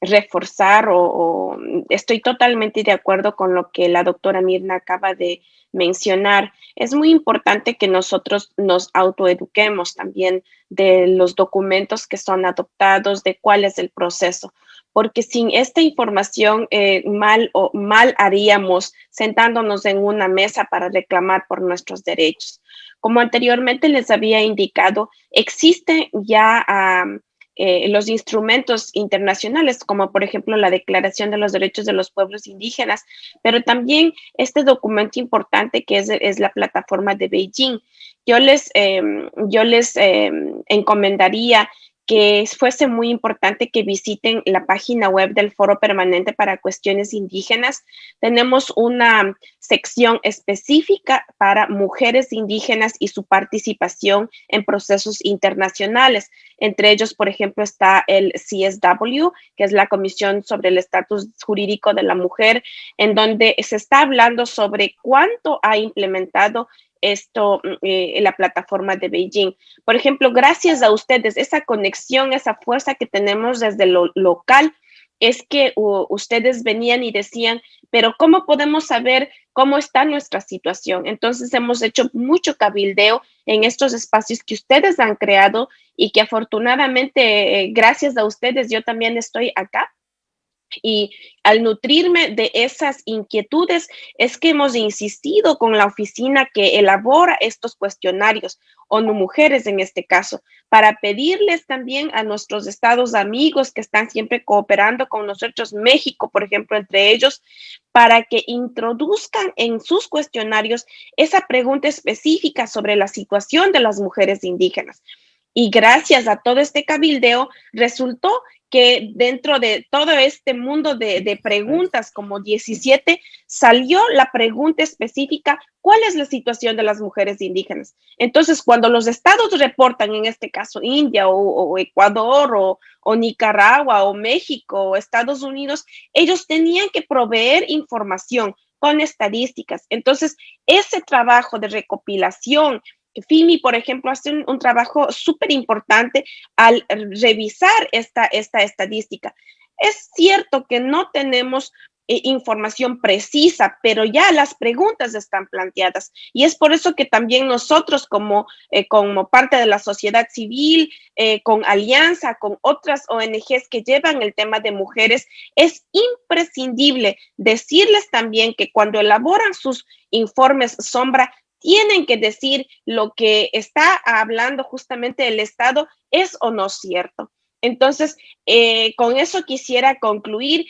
reforzar o estoy totalmente de acuerdo con lo que la doctora Mirna acaba de mencionar. Es muy importante que nosotros nos autoeduquemos también de los documentos que son adoptados, de cuál es el proceso, porque sin esta información mal haríamos sentándonos en una mesa para reclamar por nuestros derechos. Como anteriormente les había indicado, existen ya los instrumentos internacionales, como por ejemplo la Declaración de los Derechos de los Pueblos Indígenas, pero también este documento importante que es la plataforma de Beijing. Yo les encomendaría que fuese muy importante que visiten la página web del Foro Permanente para Cuestiones Indígenas. Tenemos una sección específica para mujeres indígenas y su participación en procesos internacionales. Entre ellos, por ejemplo, está el CSW, que es la Comisión sobre el Estatus Jurídico de la Mujer, en donde se está hablando sobre cuánto ha implementado esto, la plataforma de Beijing. Por ejemplo, gracias a ustedes, esa conexión, esa fuerza que tenemos desde lo local, es que ustedes venían y decían, pero ¿cómo podemos saber cómo está nuestra situación? Entonces hemos hecho mucho cabildeo en estos espacios que ustedes han creado y que afortunadamente, gracias a ustedes, yo también estoy acá. Y al nutrirme de esas inquietudes es que hemos insistido con la oficina que elabora estos cuestionarios, ONU Mujeres en este caso, para pedirles también a nuestros estados amigos que están siempre cooperando con nosotros, México, por ejemplo, entre ellos, para que introduzcan en sus cuestionarios esa pregunta específica sobre la situación de las mujeres indígenas. Y gracias a todo este cabildeo, resultó que dentro de todo este mundo de preguntas, como 17, salió la pregunta específica, ¿cuál es la situación de las mujeres indígenas? Entonces, cuando los estados reportan, en este caso India o Ecuador o Nicaragua o México o Estados Unidos, ellos tenían que proveer información con estadísticas. Entonces, ese trabajo de recopilación, FIMI, por ejemplo, hace un trabajo súper importante al revisar esta estadística. Es cierto que no tenemos información precisa, pero ya las preguntas están planteadas. Y es por eso que también nosotros como parte de la sociedad civil, con alianza, con otras ONGs que llevan el tema de mujeres, es imprescindible decirles también que cuando elaboran sus informes sombra, tienen que decir lo que está hablando justamente el Estado es o no cierto. Entonces, con eso quisiera concluir,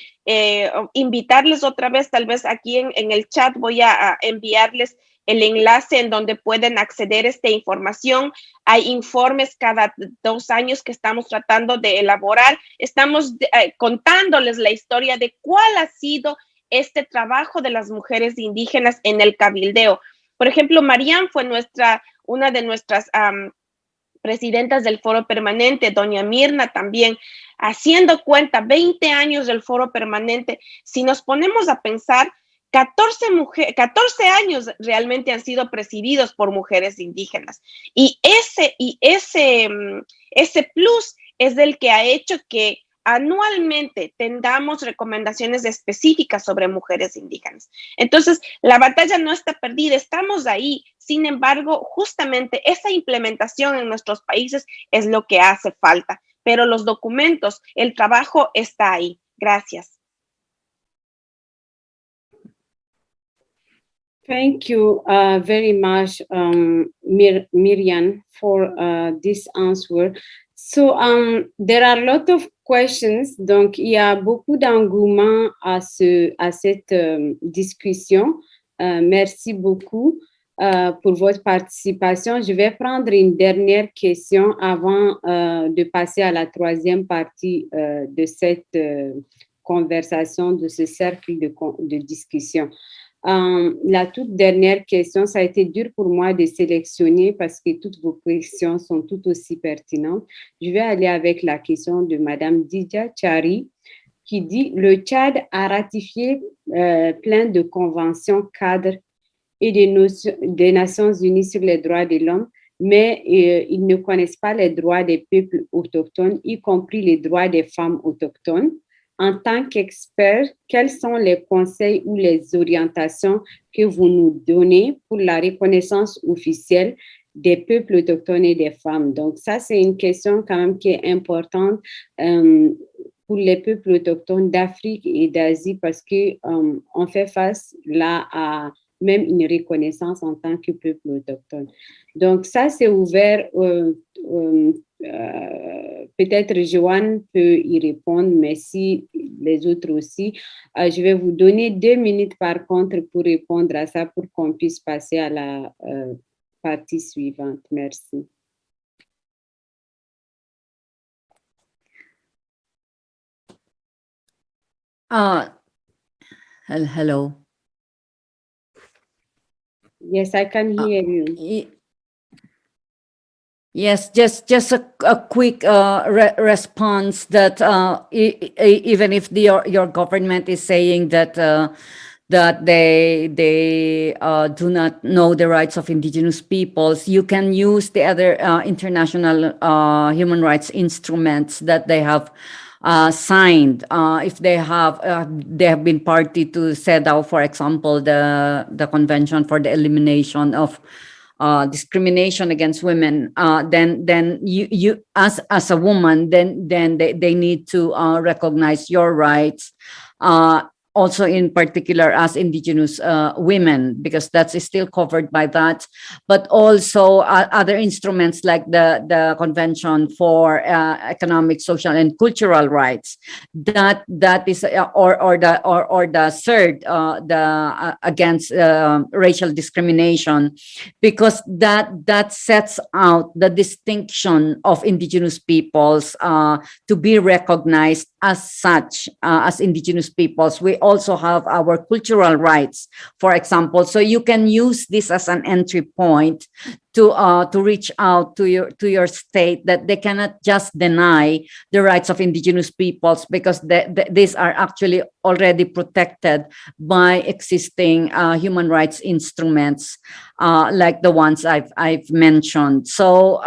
invitarles otra vez, tal vez aquí en el chat voy a enviarles el enlace en donde pueden acceder a esta información. Hay informes cada 2 años que estamos tratando de elaborar. Estamos contándoles la historia de cuál ha sido este trabajo de las mujeres indígenas en el cabildeo. Por ejemplo, Mariam fue una de nuestras presidentas del Foro Permanente, doña Mirna también, haciendo cuenta, 20 años del Foro Permanente. Si nos ponemos a pensar, 14 años realmente han sido presididos por mujeres indígenas. Y ese plus es el que ha hecho que anualmente tengamos recomendaciones específicas sobre mujeres indígenas. Entonces, la batalla no está perdida, estamos ahí. Sin embargo, justamente esa implementación en nuestros países es lo que hace falta. Pero los documentos, el trabajo está ahí. Gracias.
Thank you very much, Miriam, for this answer. So, there are a lot of questions. Donc, il y a beaucoup d'engouement à cette discussion. Merci beaucoup pour votre participation. Je vais prendre une dernière question avant de passer à la troisième partie de cette conversation, de ce cercle de discussion. La toute dernière question, ça a été dur pour moi de sélectionner parce que toutes vos questions sont tout aussi pertinentes. Je vais aller avec la question de Madame Didia Chari qui dit « Le Tchad a ratifié plein de conventions cadres et des Nations Unies sur les droits de l'homme, mais ils ne connaissent pas les droits des peuples autochtones, y compris les droits des femmes autochtones. En tant qu'expert, quels sont les conseils ou les orientations que vous nous donnez pour la reconnaissance officielle des peuples autochtones et des femmes? » Donc ça, c'est une question quand même qui est importante pour les peuples autochtones d'Afrique et d'Asie parce qu'on fait face là à même une reconnaissance en tant que peuple autochtone. Donc ça, c'est ouvert. peut-être Joanne peut y répondre, mais si les autres aussi, je vais vous donner 2 minutes par contre pour répondre à ça pour qu'on puisse passer à la partie suivante. Merci.
Hello.
Yes, I can hear you.
Yes, just a quick response that even if your government is saying that that they do not know the rights of indigenous peoples, you can use the other international human rights instruments that they have signed. If they have been party to CEDAW, for example, the Convention for the Elimination of discrimination against women, then you as a woman, then they need to recognize your rights, also in particular as indigenous women, because that's still covered by that, but also other instruments like the Convention for Economic, Social, and Cultural Rights, that is or the third, the against racial discrimination, because that sets out the distinction of indigenous peoples to be recognized as such, as indigenous peoples. We also have our cultural rights, for example. So you can use this as an entry point to reach out to your state, that they cannot just deny the rights of indigenous peoples, because these are actually already protected by existing human rights instruments, like the ones I've mentioned. So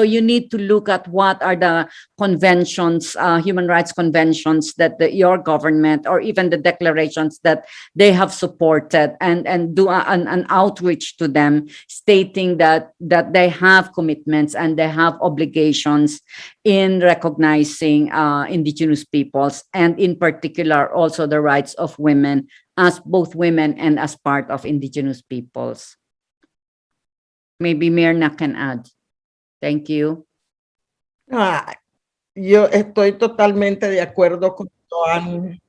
you need to look at what are the conventions, human rights conventions that your government, or even the declarations that they have supported, and do an outreach to them, stating that they have commitments and they have obligations in recognizing indigenous peoples, and in particular also the rights of women, as both women and as part of indigenous peoples. Maybe Mirna can add. Thank you.
Yo estoy totalmente de acuerdo con Joan,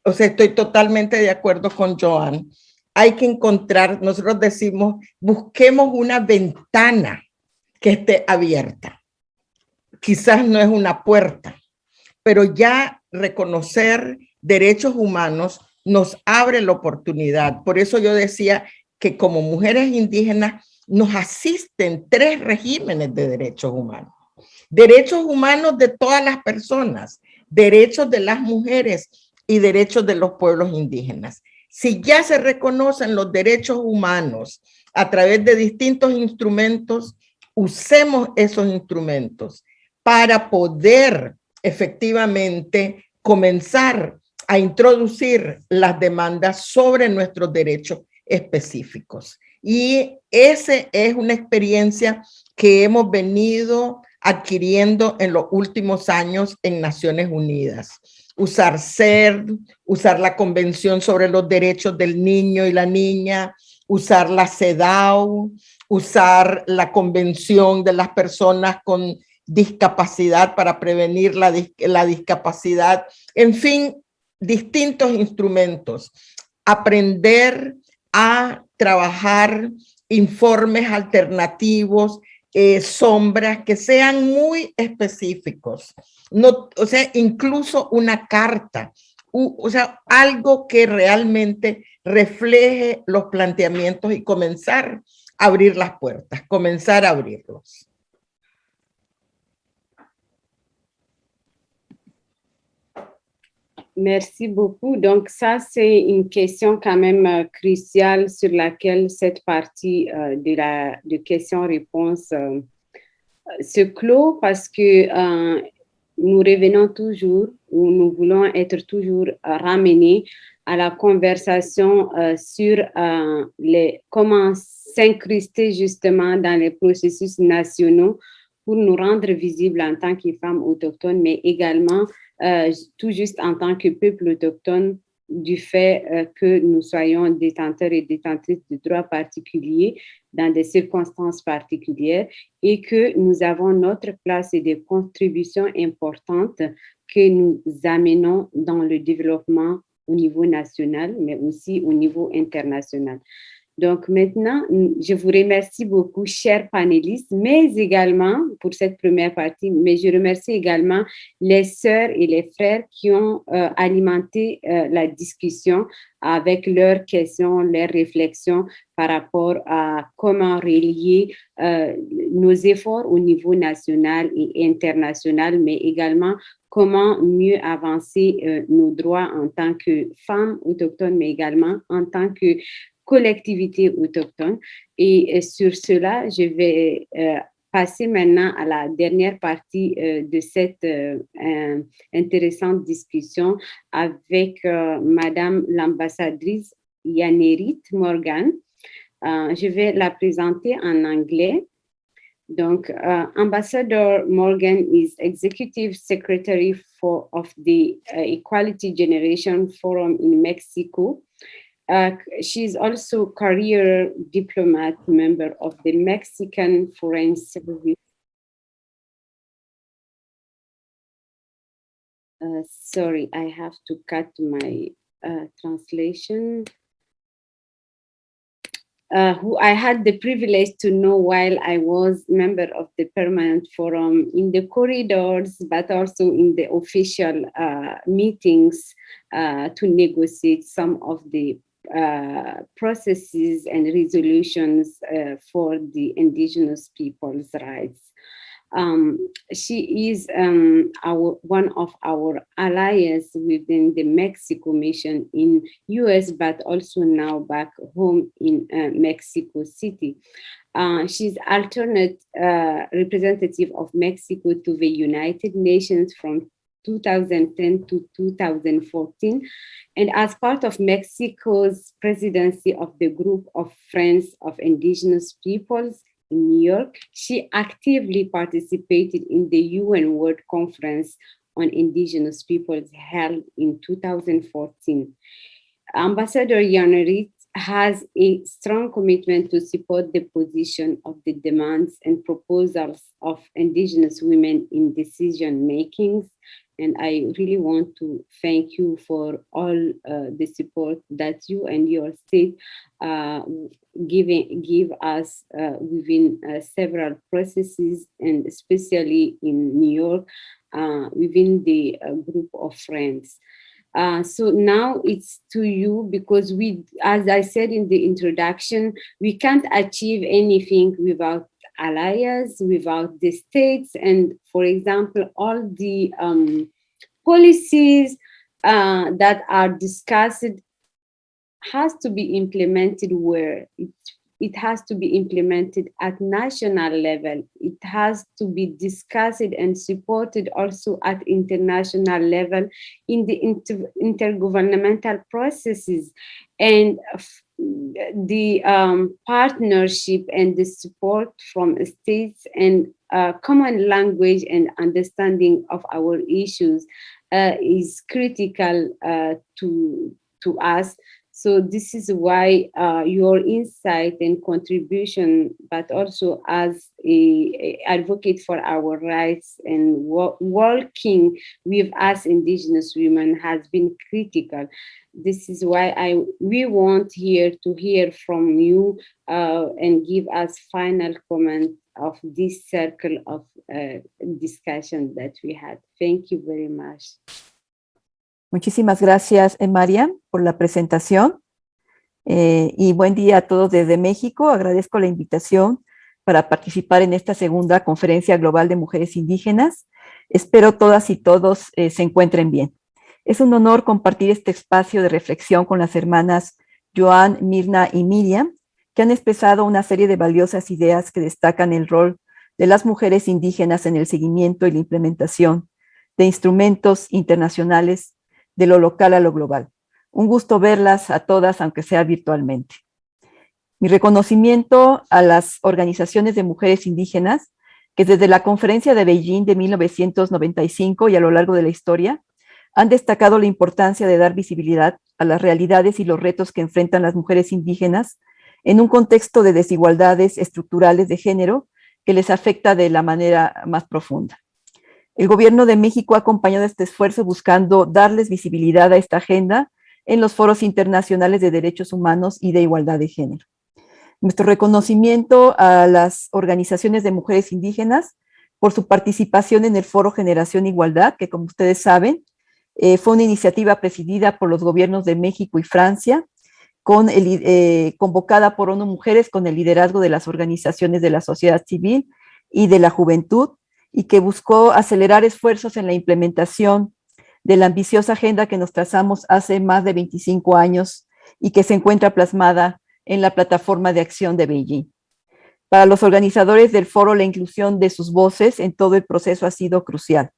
estoy totalmente de acuerdo con Joan. Hay que encontrar, nosotros decimos, busquemos una ventana que esté abierta. Quizás no es una puerta, pero ya reconocer derechos humanos nos abre la oportunidad. Por eso yo decía que como mujeres indígenas nos asisten 3 regímenes de derechos humanos. Derechos humanos de todas las personas, derechos de las mujeres y derechos de los pueblos indígenas. Si ya se reconocen los derechos humanos a través de distintos instrumentos, usemos esos instrumentos para poder efectivamente comenzar a introducir las demandas sobre nuestros derechos específicos. Y esa es una experiencia que hemos venido adquiriendo en los últimos años en Naciones Unidas. Usar CERD, usar la Convención sobre los Derechos del Niño y la Niña, usar la CEDAW, usar la Convención de las Personas con Discapacidad para prevenir la discapacidad. En fin, distintos instrumentos. Aprender a trabajar informes alternativos, sombras que sean muy específicos. No, o sea, incluso una carta, o sea, algo que realmente refleje los planteamientos y comenzar a abrir las puertas, comenzar a abrirlos.
Merci beaucoup. Donc ça, c'est une question quand même cruciale sur laquelle cette partie de questions-réponses se clôt, parce que nous revenons toujours, ou nous voulons être toujours ramenés à la conversation sur comment s'incruster justement dans les processus nationaux pour nous rendre visibles en tant que femmes autochtones, mais également tout juste en tant que peuple autochtone, du fait que nous soyons détenteurs et détentrices de droits particuliers dans des circonstances particulières et que nous avons notre place et des contributions importantes que nous amenons dans le développement au niveau national, mais aussi au niveau international. Donc maintenant, je vous remercie beaucoup, chers panélistes, mais également pour cette première partie, mais je remercie également les sœurs et les frères qui ont alimenté la discussion avec leurs questions, leurs réflexions par rapport à comment relier nos efforts au niveau national et international, mais également comment mieux avancer nos droits en tant que femmes autochtones, mais également en tant que collectivité autochtone. Et sur cela, je vais passer maintenant à la dernière partie de cette intéressante discussion avec Madame l'ambassadrice Yanerit Morgan. Je vais la présenter en anglais. Donc, Ambassador Morgan is Executive Secretary of the Equality Generation Forum in Mexico. She's also career diplomat member of the Mexican Foreign Service. Sorry, I have to cut my translation. Who I had the privilege to know while I was member of the Permanent Forum in the corridors, but also in the official meetings to negotiate some of the processes and resolutions for the indigenous people's rights. She is one of our allies within the Mexico mission in US, but also now back home in Mexico City. She's alternate representative of Mexico to the United Nations from 2010 to 2014. And as part of Mexico's presidency of the Group of Friends of Indigenous Peoples in New York, she actively participated in the UN World Conference on Indigenous Peoples held in 2014. Ambassador Yanerit has a strong commitment to support the position of the demands and proposals of Indigenous women in decision makings. And I really want to thank you for all the support that you and your state give us within several processes, and especially in New York, within the group of friends. So now it's to you, because we, as I said in the introduction, we can't achieve anything without allies, without the states, and for example, all the policies that are discussed has to be implemented where it has to be implemented at national level. It has to be discussed and supported also at international level in the intergovernmental processes, and the partnership and the support from states and common language and understanding of our issues is critical to us. So this is why your insight and contribution, but also as a advocate for our rights and working with us Indigenous women has been critical. This is why we want here to hear from you and give us final comment of this circle of discussion that we had. Thank you very much.
Muchísimas gracias, Mariam, por la presentación. Y buen día a todos desde México. Agradezco la invitación para participar en esta segunda Conferencia Global de Mujeres Indígenas. Espero todas y todos se encuentren bien. Es un honor compartir este espacio de reflexión con las hermanas Joan, Mirna y Miriam, que han expresado una serie de valiosas ideas que destacan el rol de las mujeres indígenas en el seguimiento y la implementación de instrumentos internacionales de lo local a lo global. Un gusto verlas a todas, aunque sea virtualmente. Mi reconocimiento a las organizaciones de mujeres indígenas que desde la Conferencia de Beijing de 1995 y a lo largo de la historia han destacado la importancia de dar visibilidad a las realidades y los retos que enfrentan las mujeres indígenas en un contexto de desigualdades estructurales de género que les afecta de la manera más profunda. El Gobierno de México ha acompañado este esfuerzo buscando darles visibilidad a esta agenda en los foros internacionales de derechos humanos y de igualdad de género. Nuestro reconocimiento a las organizaciones de mujeres indígenas por su participación en el Foro Generación Igualdad, que como ustedes saben, fue una iniciativa presidida por los gobiernos de México y Francia, convocada por ONU Mujeres con el liderazgo de las organizaciones de la sociedad civil y de la juventud, y que buscó acelerar esfuerzos en la implementación de la ambiciosa agenda que nos trazamos hace más de 25 años y que se encuentra plasmada en la plataforma de acción de Beijing. Para los organizadores del foro, la inclusión de sus voces en todo el proceso ha sido crucial.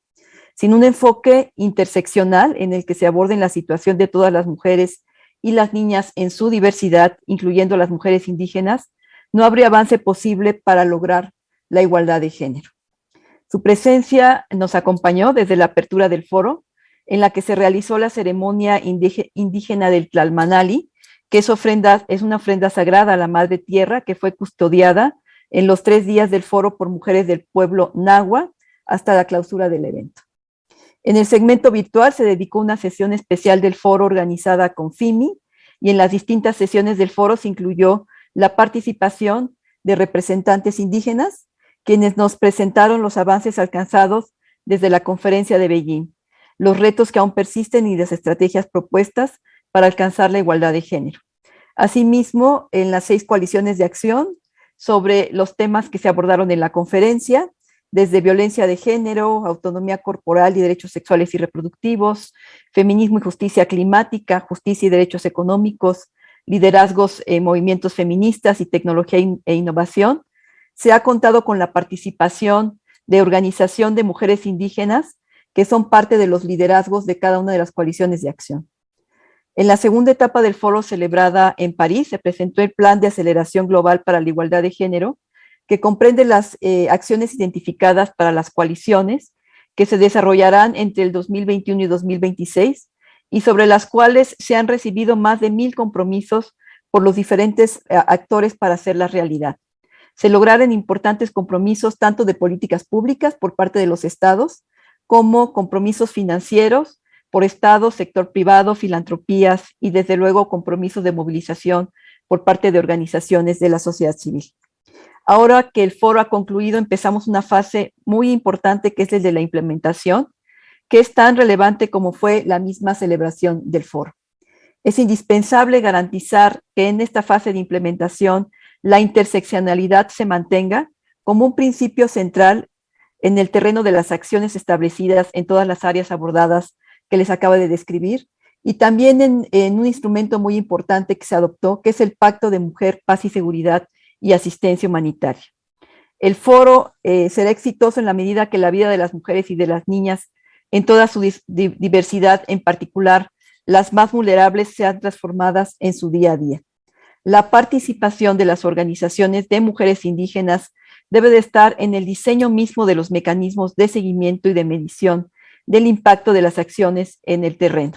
Sin un enfoque interseccional en el que se aborden la situación de todas las mujeres y las niñas en su diversidad, incluyendo las mujeres indígenas, no habría avance posible para lograr la igualdad de género. Su presencia nos acompañó desde la apertura del foro, en la que se realizó la ceremonia indígena del Tlalmanali, que es una ofrenda sagrada a la Madre Tierra que fue custodiada en los 3 días del foro por mujeres del pueblo nahua hasta la clausura del evento. En el segmento virtual se dedicó una sesión especial del foro organizada con FIMI, y en las distintas sesiones del foro se incluyó la participación de representantes indígenas, quienes nos presentaron los avances alcanzados desde la Conferencia de Beijing, los retos que aún persisten y las estrategias propuestas para alcanzar la igualdad de género. Asimismo, en las 6 coaliciones de acción sobre los temas que se abordaron en la conferencia, desde violencia de género, autonomía corporal y derechos sexuales y reproductivos, feminismo y justicia climática, justicia y derechos económicos, liderazgos en movimientos feministas y tecnología e innovación, se ha contado con la participación de organización de mujeres indígenas que son parte de los liderazgos de cada una de las coaliciones de acción. En la segunda etapa del foro celebrada en París se presentó el Plan de Aceleración Global para la Igualdad de Género, que comprende las acciones identificadas para las coaliciones que se desarrollarán entre el 2021 y 2026 y sobre las cuales se han recibido más de 1,000 compromisos por los diferentes actores para hacerla realidad. Se lograron importantes compromisos tanto de políticas públicas por parte de los estados como compromisos financieros por estados, sector privado, filantropías y desde luego compromisos de movilización por parte de organizaciones de la sociedad civil. Ahora que el foro ha concluido, empezamos una fase muy importante que es el de la implementación, que es tan relevante como fue la misma celebración del foro. Es indispensable garantizar que en esta fase de implementación la interseccionalidad se mantenga como un principio central en el terreno de las acciones establecidas en todas las áreas abordadas que les acabo de describir, y también en un instrumento muy importante que se adoptó, que es el Pacto de Mujer, Paz y Seguridad y Asistencia Humanitaria. El foro será exitoso en la medida que la vida de las mujeres y de las niñas en toda su diversidad, en particular las más vulnerables, sean transformadas en su día a día. La participación de las organizaciones de mujeres indígenas debe de estar en el diseño mismo de los mecanismos de seguimiento y de medición del impacto de las acciones en el terreno.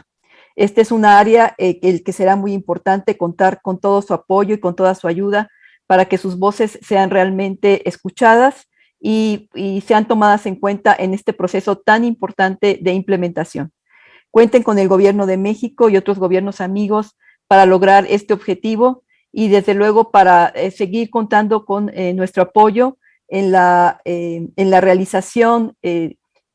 Esta es una área el que será muy importante contar con todo su apoyo y con toda su ayuda para que sus voces sean realmente escuchadas y sean tomadas en cuenta en este proceso tan importante de implementación. Cuenten con el Gobierno de México y otros gobiernos amigos para lograr este objetivo y desde luego para seguir contando con nuestro apoyo en la realización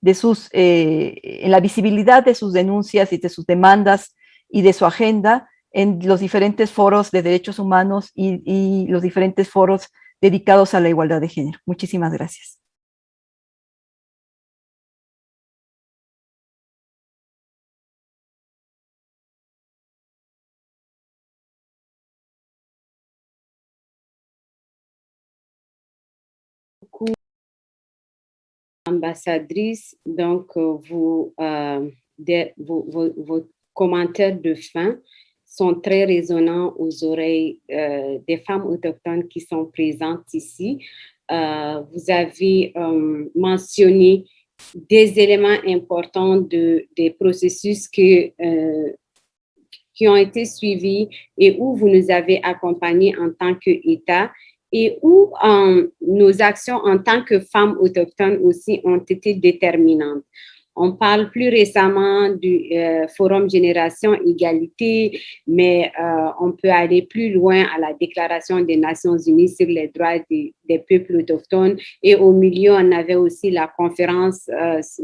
en la visibilidad de sus denuncias y de sus demandas y de su agenda en los diferentes foros de derechos humanos y los diferentes foros dedicados a la igualdad de género. Muchísimas gracias.
Ambassadrice, donc vos commentaires de fin sont très résonnants aux oreilles des femmes autochtones qui sont présentes ici. Vous avez mentionné des éléments importants des processus que qui ont été suivis et où vous nous avez accompagnés en tant qu'État et où nos actions en tant que femmes autochtones aussi ont été déterminantes. On parle plus récemment du Forum Génération Égalité, mais on peut aller plus loin à la Déclaration des Nations Unies sur les droits des peuples autochtones. Et au milieu, on avait aussi la Conférence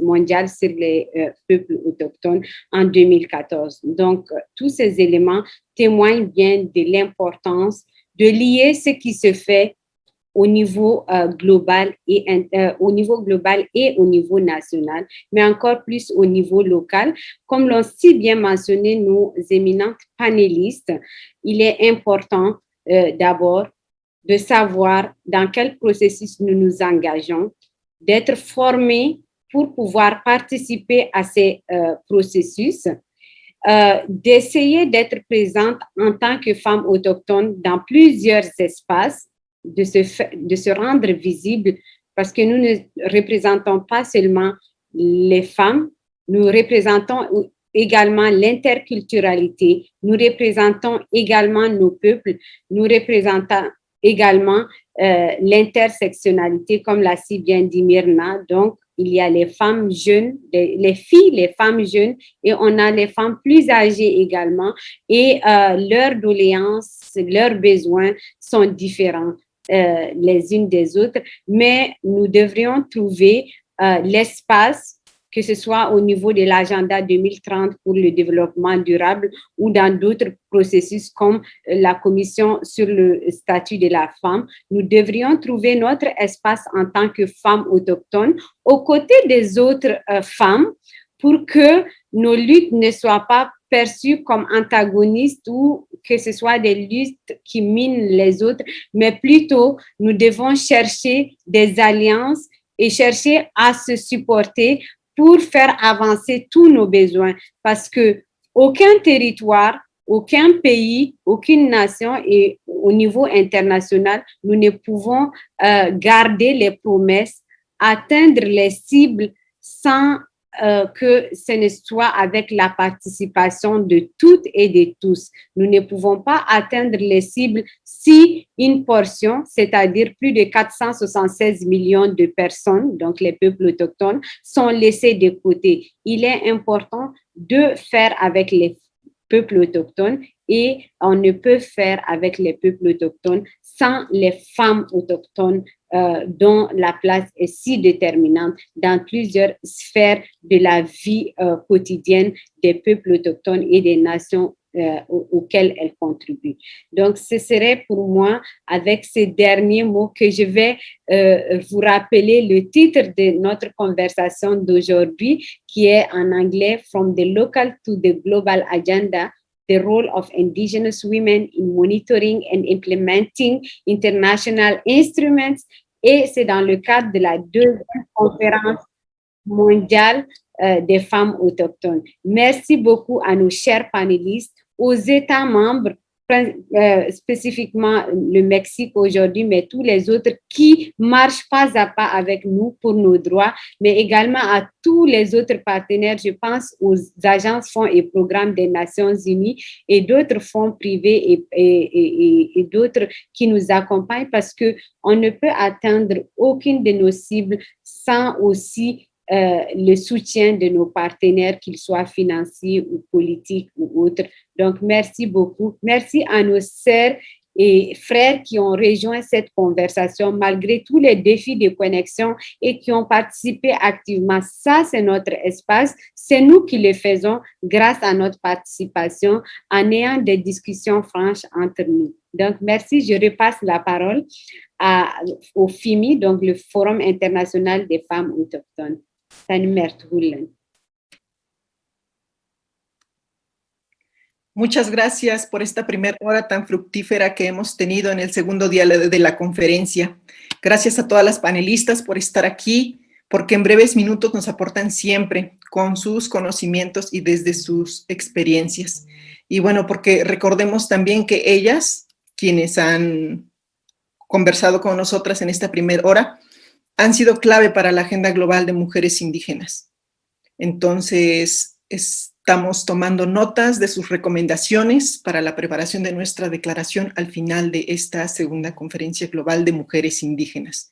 mondiale sur les peuples autochtones en 2014. Donc, tous ces éléments témoignent bien de l'importance de lier ce qui se fait au niveau global et au niveau national, mais encore plus au niveau local. Comme l'ont si bien mentionné nos éminentes panélistes, il est important d'abord de savoir dans quel processus nous nous engageons, d'être formés pour pouvoir participer à ces processus, d'essayer d'être présente en tant que femme autochtone dans plusieurs espaces, de se rendre visible, parce que nous ne représentons pas seulement les femmes, nous représentons également l'interculturalité, nous représentons également nos peuples, nous représentons également l'intersectionnalité, comme l'a si bien dit Myrna. Donc, il y a les femmes jeunes, les filles, les femmes jeunes, et on a les femmes plus âgées également, et leurs doléances, leurs besoins sont différents les unes des autres, mais nous devrions trouver l'espace, que ce soit au niveau de l'agenda 2030 pour le développement durable ou dans d'autres processus comme la commission sur le statut de la femme. Nous devrions trouver notre espace en tant que femmes autochtones aux côtés des autres femmes pour que nos luttes ne soient pas perçues comme antagonistes ou que ce soit des luttes qui minent les autres, mais plutôt nous devons chercher des alliances et chercher à se supporter pour faire avancer tous nos besoins, parce que aucun territoire, aucun pays, aucune nation et au niveau international, nous ne pouvons garder les promesses, atteindre les cibles sans que ce ne soit avec la participation de toutes et de tous. Nous ne pouvons pas atteindre les cibles si une portion, c'est-à-dire plus de 476 millions de personnes, donc les peuples autochtones, sont laissés de côté. Il est important de faire avec les peuples autochtones et on ne peut faire avec les peuples autochtones sans les femmes autochtones dont la place est si déterminante dans plusieurs sphères de la vie quotidienne des peuples autochtones et des nations auxquelles elles contribuent. Donc, ce serait pour moi, avec ces derniers mots, que je vais vous rappeler le titre de notre conversation d'aujourd'hui, qui est en anglais « From the local to the global agenda ». The role of Indigenous women in monitoring and implementing international instruments. Et c'est dans le cadre de la deuxième conférence mondiale des femmes autochtones. Merci beaucoup à nos chers panélistes, aux États membres, spécifiquement le Mexique aujourd'hui, mais tous les autres qui marchent pas à pas avec nous pour nos droits, mais également à tous les autres partenaires. Je pense aux agences, fonds et programmes des Nations Unies et d'autres fonds privés et d'autres qui nous accompagnent, parce que on ne peut atteindre aucune de nos cibles sans aussi le soutien de nos partenaires, qu'ils soient financiers ou politiques ou autres. Donc, merci beaucoup. Merci à nos sœurs et frères qui ont rejoint cette conversation malgré tous les défis de connexion et qui ont participé activement. Ça, c'est notre espace. C'est nous qui le faisons grâce à notre participation en ayant des discussions franches entre nous. Donc, merci. Je repasse la parole au FIMI, donc le Forum international des femmes autochtones.
Muchas gracias por esta primera hora tan fructífera que hemos tenido en el segundo día de la conferencia. Gracias a todas las panelistas por estar aquí, porque en breves minutos nos aportan siempre con sus conocimientos y desde sus experiencias. Y bueno, porque recordemos también que ellas, quienes han conversado con nosotras en esta primera hora, han sido clave para la agenda global de mujeres indígenas. Entonces, Estamos tomando notas de sus recomendaciones para la preparación de nuestra declaración al final de esta segunda Conferencia Global de Mujeres Indígenas.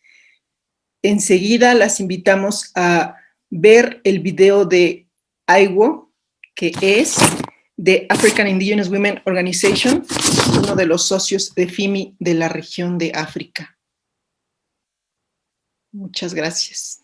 Enseguida las invitamos a ver el video de AIWO, que es de African Indigenous Women Organization, uno de los socios de FIMI de la región de África. Muchas gracias.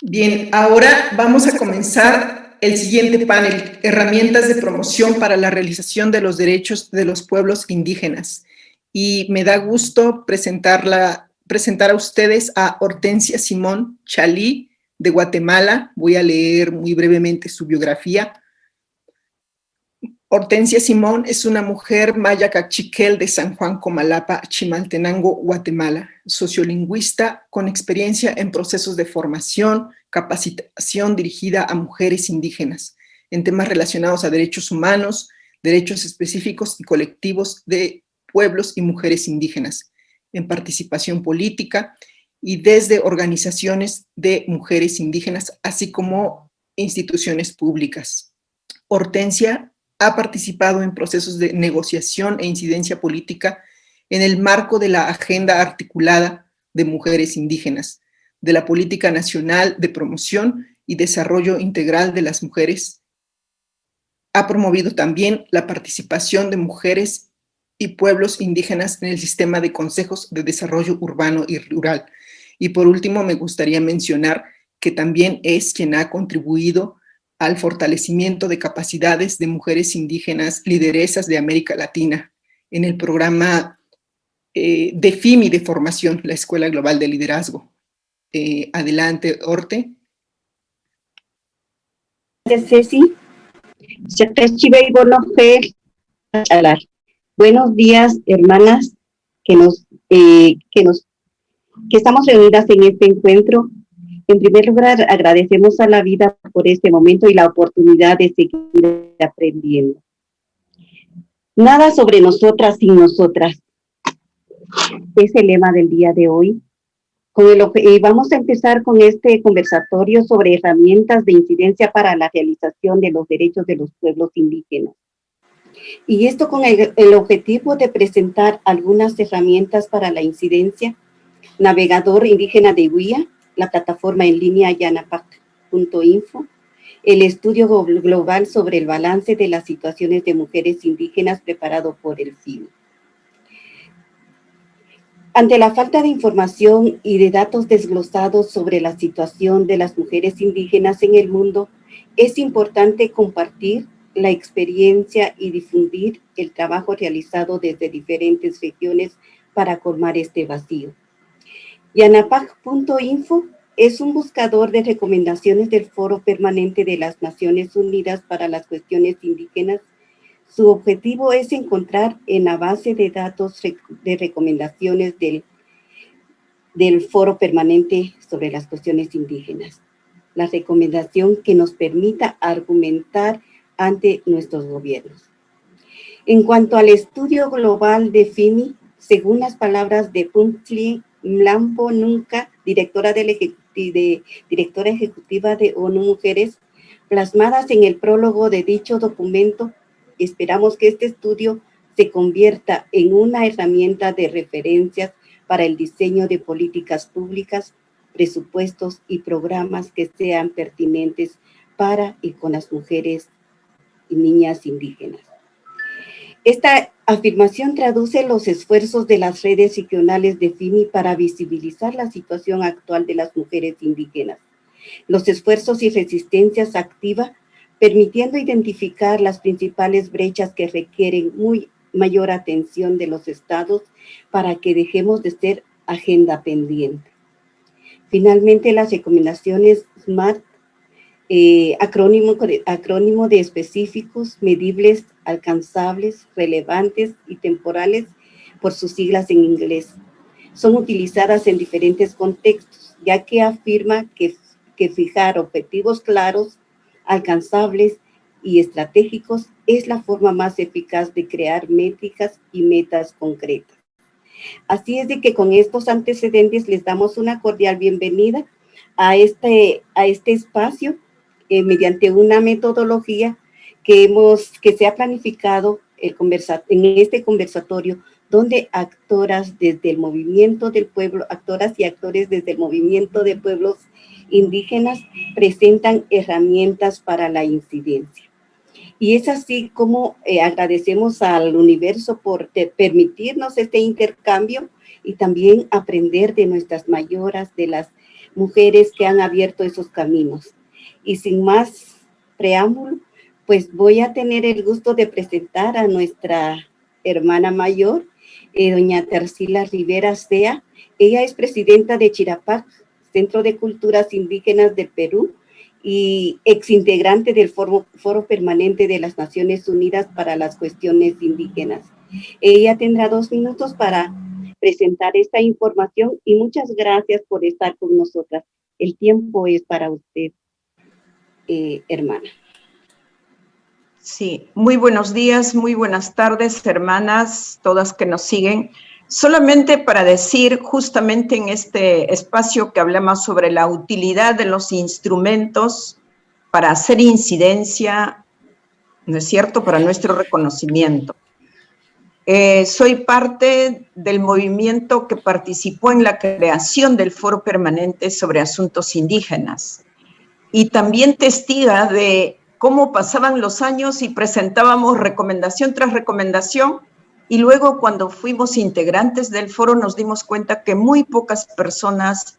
Bien, ahora vamos a comenzar el siguiente panel, herramientas de promoción para la realización de los derechos de los pueblos indígenas. Y me da gusto presentar a ustedes a Hortensia Simón Chalí, de Guatemala. Voy a leer muy brevemente su biografía. Hortensia Simón es una mujer maya cachiquel de San Juan Comalapa, Chimaltenango, Guatemala, sociolingüista con experiencia en procesos de formación, capacitación dirigida a mujeres indígenas, en temas relacionados a derechos humanos, derechos específicos y colectivos de pueblos y mujeres indígenas, en participación política y desde organizaciones de mujeres indígenas, así como instituciones públicas. Hortensia ha participado en procesos de negociación e incidencia política en el marco de la Agenda Articulada de Mujeres Indígenas, de la Política Nacional de Promoción y Desarrollo Integral de las Mujeres. Ha promovido también la participación de mujeres y pueblos indígenas en el sistema de consejos de desarrollo urbano y rural. Y por último, me gustaría mencionar que también es quien ha contribuido al fortalecimiento de capacidades de mujeres indígenas lideresas de América Latina en el programa de FIMI de formación, la Escuela Global de Liderazgo. Adelante, Orte.
Gracias, Ceci. Buenos días, hermanas, que estamos reunidas en este encuentro. En primer lugar, agradecemos a la vida por este momento y la oportunidad de seguir aprendiendo. Nada sobre nosotras sin nosotras. Es el lema del día de hoy. Vamos a empezar con este conversatorio sobre herramientas de incidencia para la realización de los derechos de los pueblos indígenas. Y esto con el objetivo de presentar algunas herramientas para la incidencia, navegador indígena de Huía, la plataforma en línea yanapac.info, el estudio global sobre el balance de las situaciones de mujeres indígenas preparado por el FIMI. Ante la falta de información y de datos desglosados sobre la situación de las mujeres indígenas en el mundo, es importante compartir la experiencia y difundir el trabajo realizado desde diferentes regiones para colmar este vacío. Yanapac.info es un buscador de recomendaciones del Foro Permanente de las Naciones Unidas para las Cuestiones Indígenas. Su objetivo es encontrar en la base de datos de recomendaciones del Foro Permanente sobre las Cuestiones Indígenas, la recomendación que nos permita argumentar ante nuestros gobiernos. En cuanto al estudio global de FIMI, según las palabras de Puntli Mlambo Nunca, directora ejecutiva de ONU Mujeres, plasmadas en el prólogo de dicho documento, esperamos que este estudio se convierta en una herramienta de referencias para el diseño de políticas públicas, presupuestos y programas que sean pertinentes para y con las mujeres y niñas indígenas. Esta afirmación traduce los esfuerzos de las redes regionales de FIMI para visibilizar la situación actual de las mujeres indígenas, los esfuerzos y resistencias activas, permitiendo identificar las principales brechas que requieren mayor atención de los estados para que dejemos de ser agenda pendiente. Finalmente, las recomendaciones SMART, acrónimo de específicos, medibles, alcanzables, relevantes y temporales, por sus siglas en inglés. Son utilizadas en diferentes contextos, ya que afirma que fijar objetivos claros, alcanzables y estratégicos es la forma más eficaz de crear métricas y metas concretas. Así es de que con estos antecedentes les damos una cordial bienvenida a este espacio mediante una metodología que se ha planificado en este conversatorio, donde actoras desde el movimiento del pueblo, actoras y actores desde el movimiento de pueblos indígenas presentan herramientas para la incidencia. Y es así como agradecemos al universo por permitirnos este intercambio y también aprender de nuestras mayoras, de las mujeres que han abierto esos caminos. Y sin más preámbulo, pues voy a tener el gusto de presentar a nuestra hermana mayor, doña Tarsila Rivera Sea. Ella es presidenta de Chirapac, Centro de Culturas Indígenas del Perú, y exintegrante del Foro Permanente de las Naciones Unidas para las Cuestiones Indígenas. Ella tendrá 2 minutos para presentar esta información y muchas gracias por estar con nosotras. El tiempo es para usted, hermana.
Sí, muy buenos días, muy buenas tardes, hermanas, todas que nos siguen. Solamente para decir justamente en este espacio que hablamos sobre la utilidad de los instrumentos para hacer incidencia, ¿no es cierto?, para nuestro reconocimiento. Soy parte del movimiento que participó en la creación del Foro Permanente sobre Asuntos Indígenas y también testiga de cómo pasaban los años y presentábamos recomendación tras recomendación, y luego cuando fuimos integrantes del foro nos dimos cuenta que muy pocas personas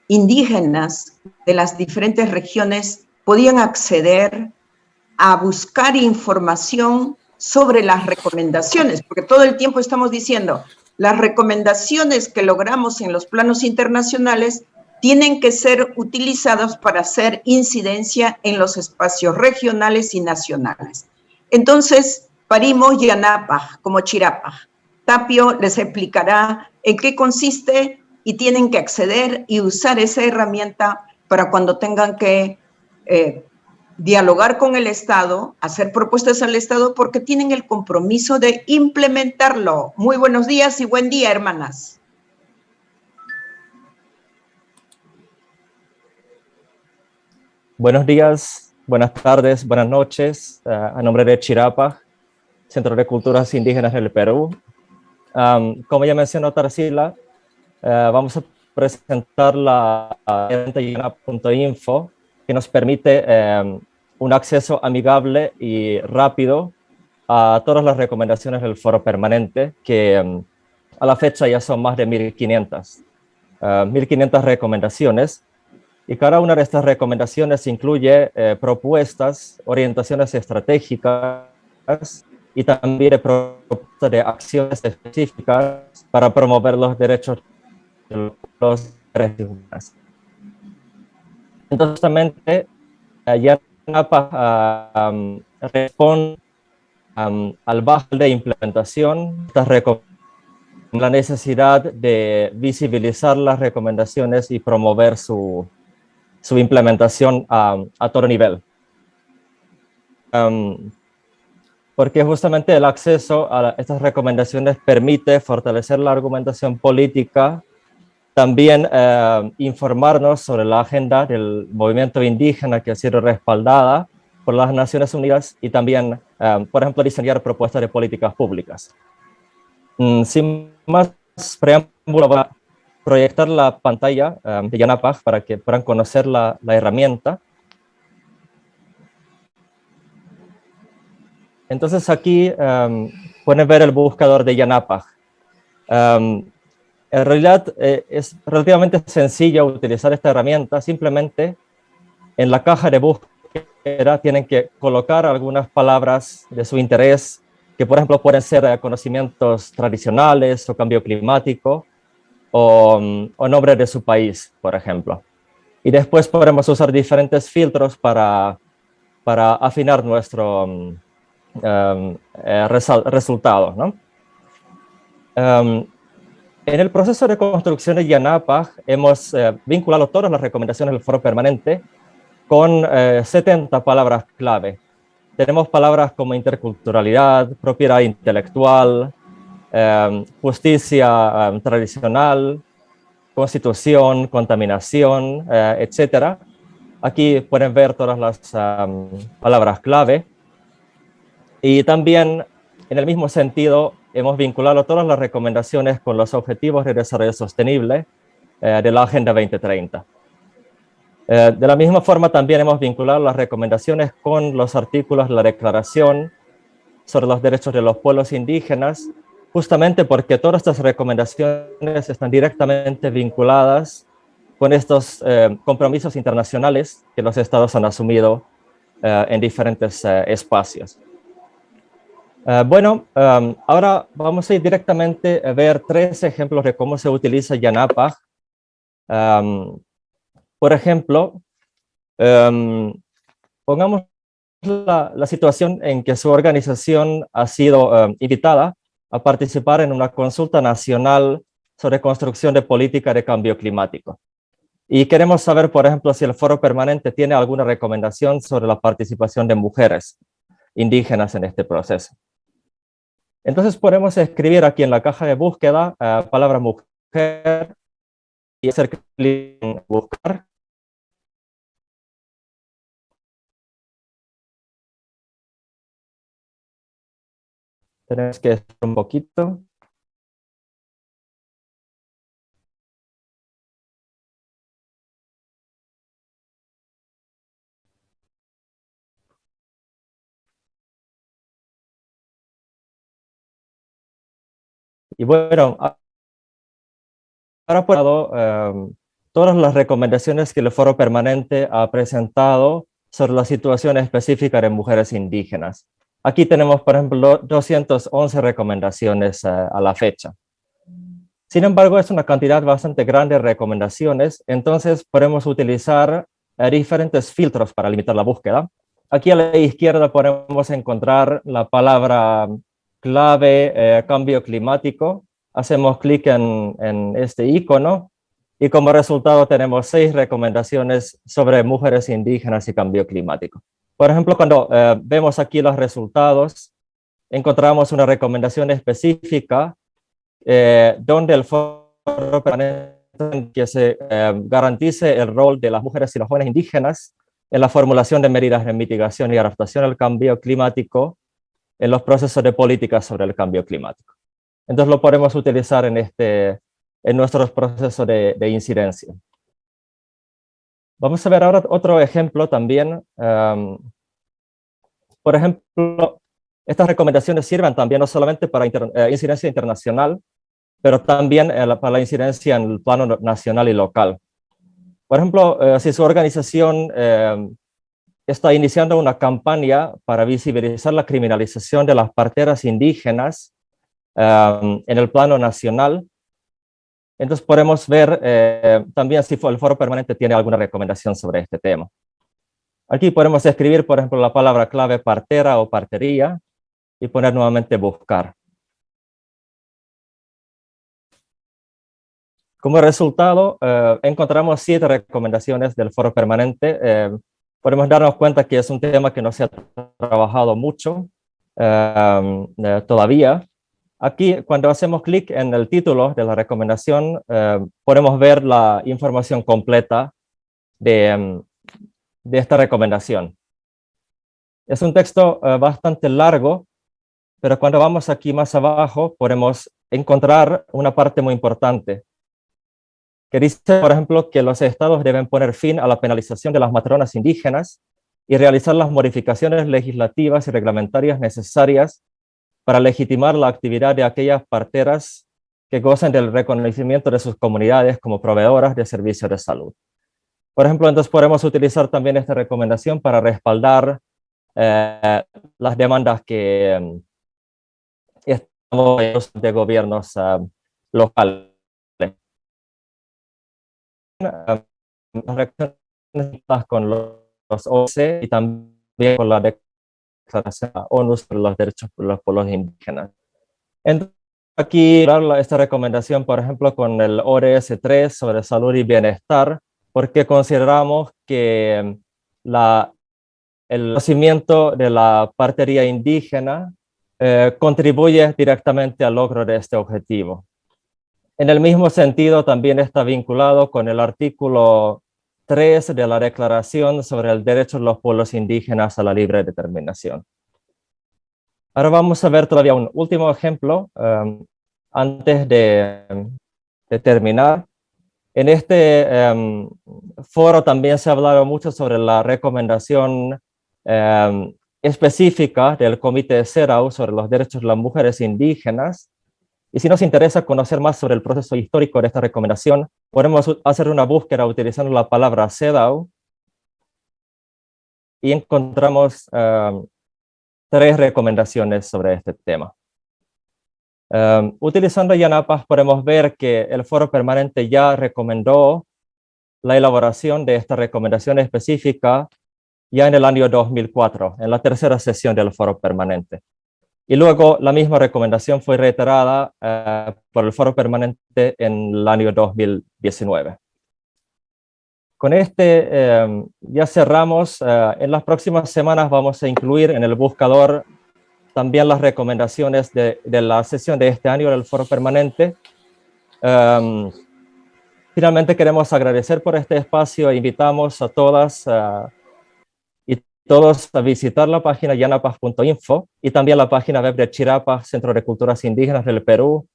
indígenas de las diferentes regiones podían acceder a buscar información sobre las recomendaciones, porque todo el tiempo estamos diciendo, las recomendaciones que logramos en los planos internacionales tienen que ser utilizadas para hacer incidencia en los espacios regionales y nacionales. Entonces, parimos Yanapa como Chirapa. Tapio les explicará en qué consiste y tienen que acceder y usar esa herramienta para cuando tengan que dialogar con el Estado, hacer propuestas al Estado, porque tienen el compromiso de implementarlo. Muy buenos días y buen día, hermanas.
Buenos días, buenas tardes, buenas noches. A nombre de Chirapa, Centro de Culturas Indígenas del Perú. Como ya mencionó Tarsila, vamos a presentar la yanap.info, que nos permite un acceso amigable y rápido a todas las recomendaciones del foro permanente, que a la fecha ya son más de 1.500 recomendaciones, y cada una de estas recomendaciones incluye propuestas, orientaciones estratégicas y también propuestas de acciones específicas para promover los derechos de los indígenas. Entonces, justamente, YANAPA responde al bajo de implementación, la necesidad de visibilizar las recomendaciones y promover su implementación a todo nivel. Porque justamente el acceso a estas recomendaciones permite fortalecer la argumentación política, también informarnos sobre la agenda del movimiento indígena que ha sido respaldada por las Naciones Unidas y también, por ejemplo, diseñar propuestas de políticas públicas. Sin más preámbulo, voy a proyectar la pantalla de YANAPA para que puedan conocer la herramienta. Entonces aquí pueden ver el buscador de YANAPA. En realidad es relativamente sencillo utilizar esta herramienta. Simplemente en la caja de búsqueda tienen que colocar algunas palabras de su interés, que por ejemplo pueden ser conocimientos tradicionales o cambio climático o nombre de su país, por ejemplo. Y después podemos usar diferentes filtros para afinar nuestro resultado, ¿no? En el proceso de construcción de YANAPA hemos vinculado todas las recomendaciones del foro permanente con 70 palabras clave. Tenemos palabras como interculturalidad, propiedad intelectual, justicia tradicional, constitución, contaminación, etcétera. Aquí pueden ver todas las palabras clave. Y también, en el mismo sentido, hemos vinculado todas las recomendaciones con los Objetivos de Desarrollo Sostenible de la Agenda 2030. De la misma forma, también hemos vinculado las recomendaciones con los artículos de la Declaración sobre los Derechos de los Pueblos Indígenas, justamente porque todas estas recomendaciones están directamente vinculadas con estos compromisos internacionales que los estados han asumido en diferentes espacios. Bueno, ahora vamos a ir directamente a ver 3 ejemplos de cómo se utiliza YANAPA. Por ejemplo, pongamos la situación en que su organización ha sido invitada a participar en una consulta nacional sobre construcción de política de cambio climático. Y queremos saber, por ejemplo, si el foro permanente tiene alguna recomendación sobre la participación de mujeres indígenas en este proceso. Entonces podemos escribir aquí en la caja de búsqueda palabra mujer y hacer clic en buscar. Tenemos que esperar un poquito. Y bueno, ahora todas las recomendaciones que el foro permanente ha presentado sobre la situación específica de mujeres indígenas. Aquí tenemos, por ejemplo, 211 recomendaciones a la fecha. Sin embargo, es una cantidad bastante grande de recomendaciones, entonces podemos utilizar diferentes filtros para limitar la búsqueda. Aquí a la izquierda podemos encontrar la palabra clave cambio climático. Hacemos clic en este icono y como resultado tenemos 6 recomendaciones sobre mujeres indígenas y cambio climático. Por ejemplo, cuando vemos aquí los resultados, encontramos una recomendación específica donde el foro permanente que se garantice el rol de las mujeres y los jóvenes indígenas en la formulación de medidas de mitigación y adaptación al cambio climático en los procesos de política sobre el cambio climático. Entonces lo podemos utilizar en nuestros procesos de incidencia. Vamos a ver ahora otro ejemplo también. Por ejemplo, estas recomendaciones sirven también no solamente para incidencia internacional, pero también para la incidencia en el plano nacional y local. Por ejemplo, si su organización está iniciando una campaña para visibilizar la criminalización de las parteras indígenas en el plano nacional, entonces podemos ver también si el foro permanente tiene alguna recomendación sobre este tema. Aquí podemos escribir, por ejemplo, la palabra clave partera o partería y poner nuevamente buscar. Como resultado, encontramos 7 recomendaciones del foro permanente. Podemos darnos cuenta que es un tema que no se ha trabajado mucho todavía. Aquí, cuando hacemos clic en el título de la recomendación, podemos ver la información completa de esta recomendación. Es un texto bastante largo, pero cuando vamos aquí más abajo, podemos encontrar una parte muy importante, que dice, por ejemplo, que los estados deben poner fin a la penalización de las matronas indígenas y realizar las modificaciones legislativas y reglamentarias necesarias para legitimar la actividad de aquellas parteras que gozan del reconocimiento de sus comunidades como proveedoras de servicios de salud. Por ejemplo, entonces podemos utilizar también esta recomendación para respaldar las demandas que estamos de gobiernos locales. Con los OC y también con la Declaración de la ONU sobre los derechos de los pueblos indígenas. Entonces, aquí esta recomendación, por ejemplo, con el ODS 3 sobre salud y bienestar, porque consideramos que el conocimiento de la partería indígena contribuye directamente al logro de este objetivo. En el mismo sentido, también está vinculado con el artículo 3 de la Declaración sobre el derecho de los pueblos indígenas a la libre determinación. Ahora vamos a ver todavía un último ejemplo antes de terminar. En este foro también se ha hablado mucho sobre la recomendación específica del Comité de CEDAW sobre los derechos de las mujeres indígenas. Y si nos interesa conocer más sobre el proceso histórico de esta recomendación, podemos hacer una búsqueda utilizando la palabra CEDAW y encontramos 3 recomendaciones sobre este tema. Utilizando YANAPAS podemos ver que el foro permanente ya recomendó la elaboración de esta recomendación específica ya en el año 2004, en la tercera sesión del foro permanente. Y luego la misma recomendación fue reiterada por el foro permanente en el año 2019. Con ya cerramos. En las próximas semanas vamos a incluir en el buscador también las recomendaciones de la sesión de este año del foro permanente. Finalmente queremos agradecer por este espacio e invitamos a todas y todos a visitar la página yanapas.info y también la página web de Chirapas, Centro de Culturas Indígenas del Perú,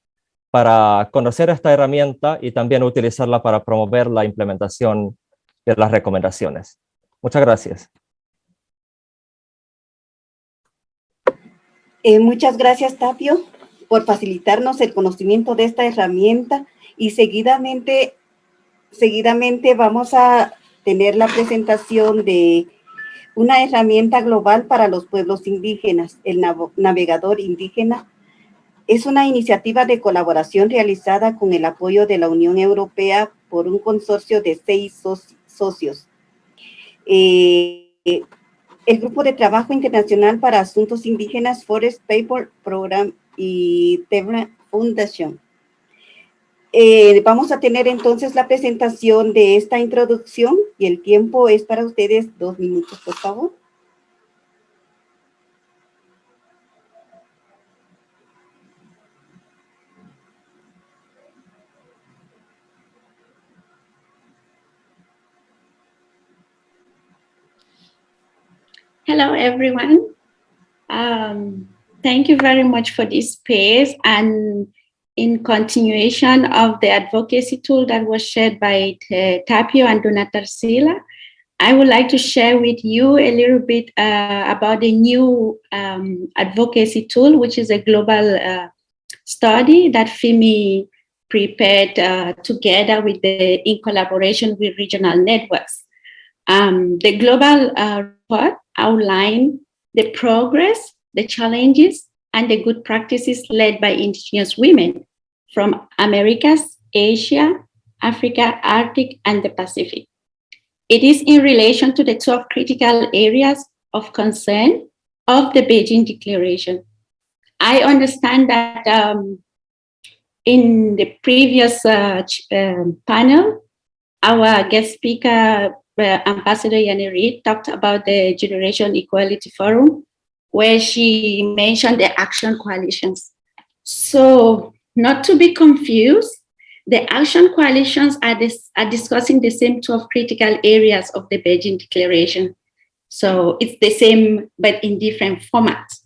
para conocer esta herramienta y también utilizarla para promover la implementación de las recomendaciones. Muchas gracias.
Muchas gracias, Tapio, por facilitarnos el conocimiento de esta herramienta y seguidamente vamos a tener la presentación de una herramienta global para los pueblos indígenas, el navegador indígena. Es una iniciativa de colaboración realizada con el apoyo de la Unión Europea por un consorcio de 6 socios. El Grupo de Trabajo Internacional para Asuntos Indígenas, Forest Paper Program y Tebra Foundation. Vamos a tener entonces la presentación de esta introducción y el tiempo es para ustedes 2 minutos, por favor.
Hello, everyone. Thank you very much for this space, and in continuation of the advocacy tool that was shared by Tapio and Donata Sila, I would like to share with you a little bit about the new advocacy tool, which is a global study that FIMI prepared together with in collaboration with regional networks. The global report outlined the progress, the challenges, and the good practices led by Indigenous women from Americas, Asia, Africa, Arctic, and the Pacific. It is in relation to the 12 critical areas of concern of the Beijing Declaration. I understand that in the previous panel, our guest speaker, Ambassador Yani Reid, talked about the Generation Equality Forum, where she mentioned the action coalitions. So, not to be confused, the action coalitions are discussing the same 12 critical areas of the Beijing Declaration. So it's the same, but in different formats.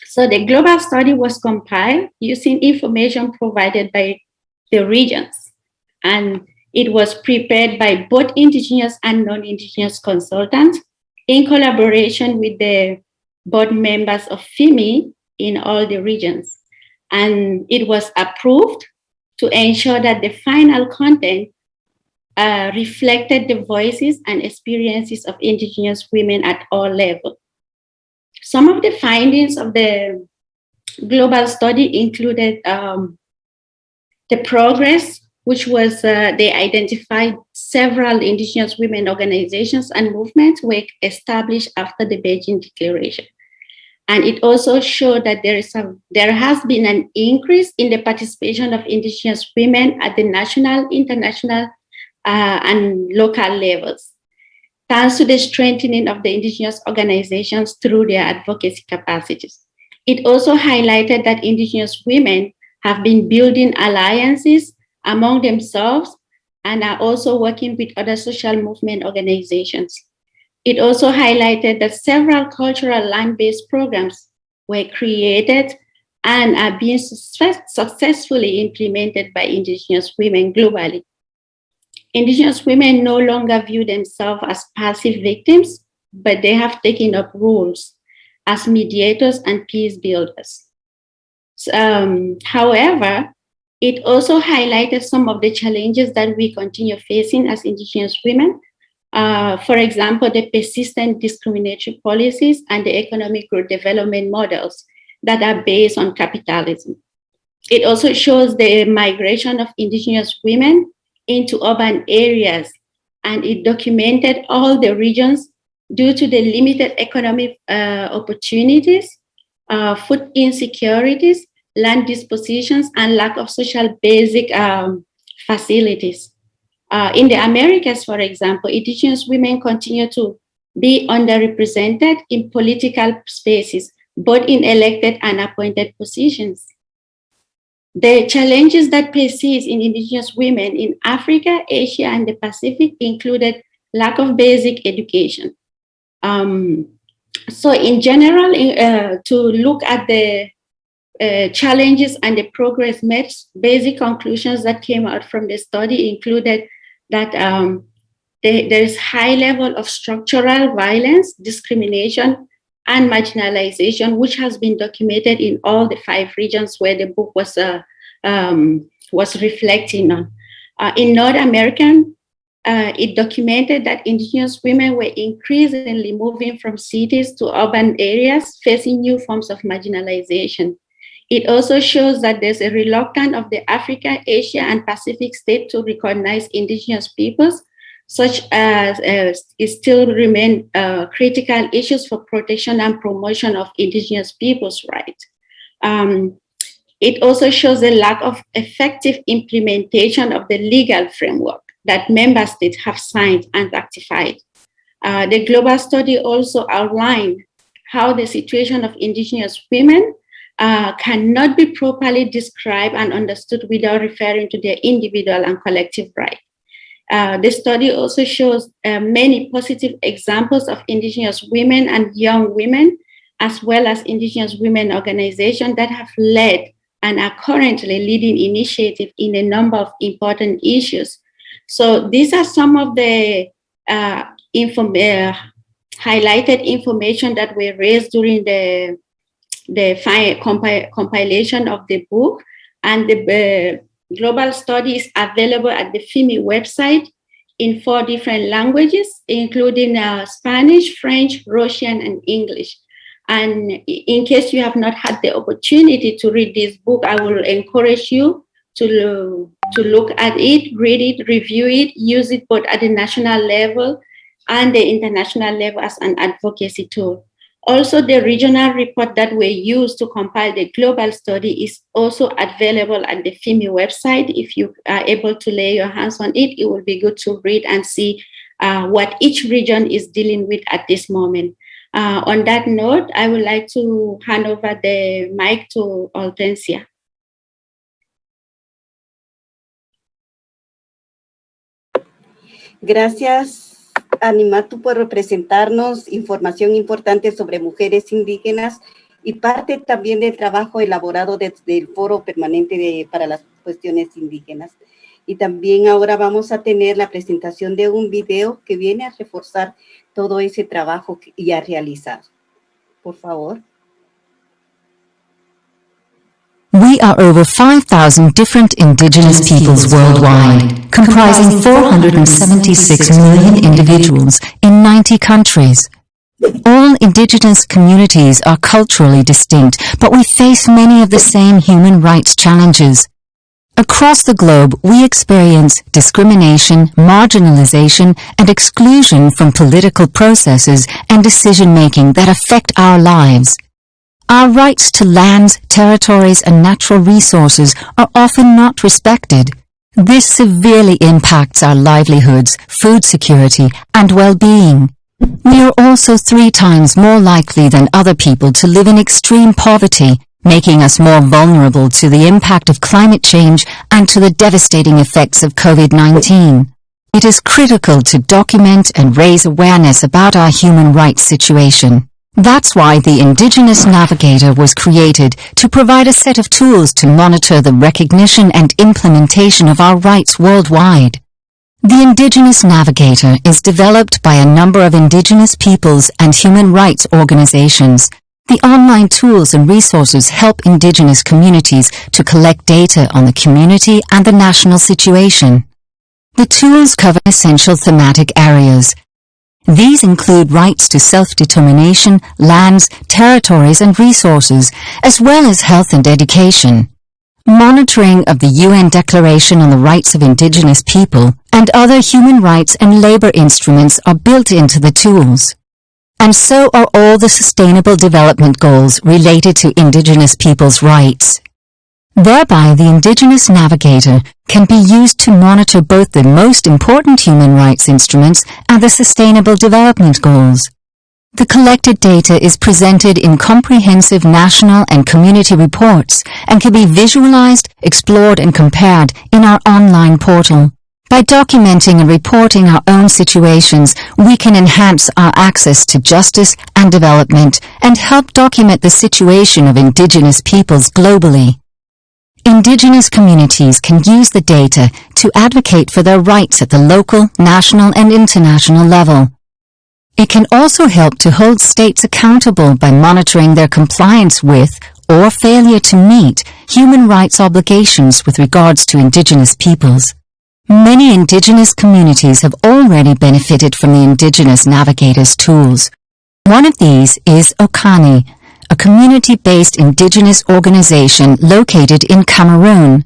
So the global study was compiled using information provided by the regions, and it was prepared by both Indigenous and non-Indigenous consultants in collaboration with the board members of FIMI in all the regions. And it was approved to ensure that the final content reflected the voices and experiences of Indigenous women at all levels. Some of the findings of the global study included the progress, which was they identified several Indigenous women organizations and movements were established after the Beijing Declaration. And it also showed that there has been an increase in the participation of Indigenous women at the national, international, and local levels, thanks to the strengthening of the Indigenous organizations through their advocacy capacities. It also highlighted that Indigenous women have been building alliances among themselves and are also working with other social movement organizations. It also highlighted that several cultural land-based programs were created and are being successfully implemented by Indigenous women globally. Indigenous women no longer view themselves as passive victims, but they have taken up roles as mediators and peace builders. However, it also highlighted some of the challenges that we continue facing as Indigenous women. For example, the persistent discriminatory policies and the economic growth development models that are based on capitalism. It also shows the migration of Indigenous women into urban areas, and it documented all the regions due to the limited economic opportunities, food insecurities, land dispositions, and lack of social basic facilities. In the Americas, for example, Indigenous women continue to be underrepresented in political spaces, both in elected and appointed positions. The challenges that persist in Indigenous women in Africa, Asia, and the Pacific included lack of basic education. So in general, to look at the challenges and the progress made, basic conclusions that came out from the study included that there is high level of structural violence, discrimination, and marginalization, which has been documented in all the 5 regions where the book was reflecting on. In North America, it documented that Indigenous women were increasingly moving from cities to urban areas, facing new forms of marginalization. It also shows that there's a reluctance of the Africa, Asia, and Pacific states to recognize Indigenous peoples, such as it still remain critical issues for protection and promotion of Indigenous peoples' rights. It also shows a lack of effective implementation of the legal framework that member states have signed and ratified. The global study also outlined how the situation of Indigenous women cannot be properly described and understood without referring to their individual and collective rights. The study also shows many positive examples of Indigenous women and young women as well as Indigenous women organizations that have led and are currently leading initiatives in a number of important issues. So these are some of the highlighted information that were raised during the compilation of the book, and the global study is available at the FIMI website in 4 different languages, including Spanish, French, Russian, and English. And in case you have not had the opportunity to read this book, I will encourage you to look at it, read it, review it, use it both at the national level and the international level as an advocacy tool. Also, the regional report that we used to compile the global study is also available at the FIMI website. If you are able to lay your hands on it, it will be good to read and see what each region is dealing with at this moment. On that note, I would like to hand over the mic to Hortensia.
Gracias, Animatu, por presentarnos información importante sobre mujeres indígenas y parte también del trabajo elaborado desde el Foro Permanente para las Cuestiones Indígenas. Y también ahora vamos a tener la presentación de un video que viene a reforzar todo ese trabajo ya realizado. Por favor.
We are over 5,000 different indigenous peoples worldwide, comprising 476 million individuals in 90 countries. All indigenous communities are culturally distinct, but we face many of the same human rights challenges. Across the globe, we experience discrimination, marginalization, and exclusion from political processes and decision-making that affect our lives. Our rights to lands, territories, and natural resources are often not respected. This severely impacts our livelihoods, food security, and well-being. We are also 3 times more likely than other people to live in extreme poverty, making us more vulnerable to the impact of climate change and to the devastating effects of COVID-19. It is critical to document and raise awareness about our human rights situation. That's why the Indigenous Navigator was created, to provide a set of tools to monitor the recognition and implementation of our rights worldwide. The Indigenous Navigator is developed by a number of indigenous peoples and human rights organizations. The online tools and resources help indigenous communities to collect data on the community and the national situation. The tools cover essential thematic areas. These include rights to self-determination, lands, territories, and resources, as well as health and education. Monitoring of the UN Declaration on the Rights of Indigenous People and other human rights and labor instruments are built into the tools. And so are all the Sustainable Development Goals related to Indigenous peoples' rights. Thereby, the Indigenous Navigator can be used to monitor both the most important human rights instruments and the Sustainable Development Goals. The collected data is presented in comprehensive national and community reports and can be visualized, explored, and compared in our online portal. By documenting and reporting our own situations, we can enhance our access to justice and development and help document the situation of Indigenous peoples globally. Indigenous communities can use the data to advocate for their rights at the local, national, and international level. It can also help to hold states accountable by monitoring their compliance with, or failure to meet, human rights obligations with regards to Indigenous peoples. Many Indigenous communities have already benefited from the Indigenous Navigator's tools. One of these is Okani, a community-based Indigenous organization located in Cameroon.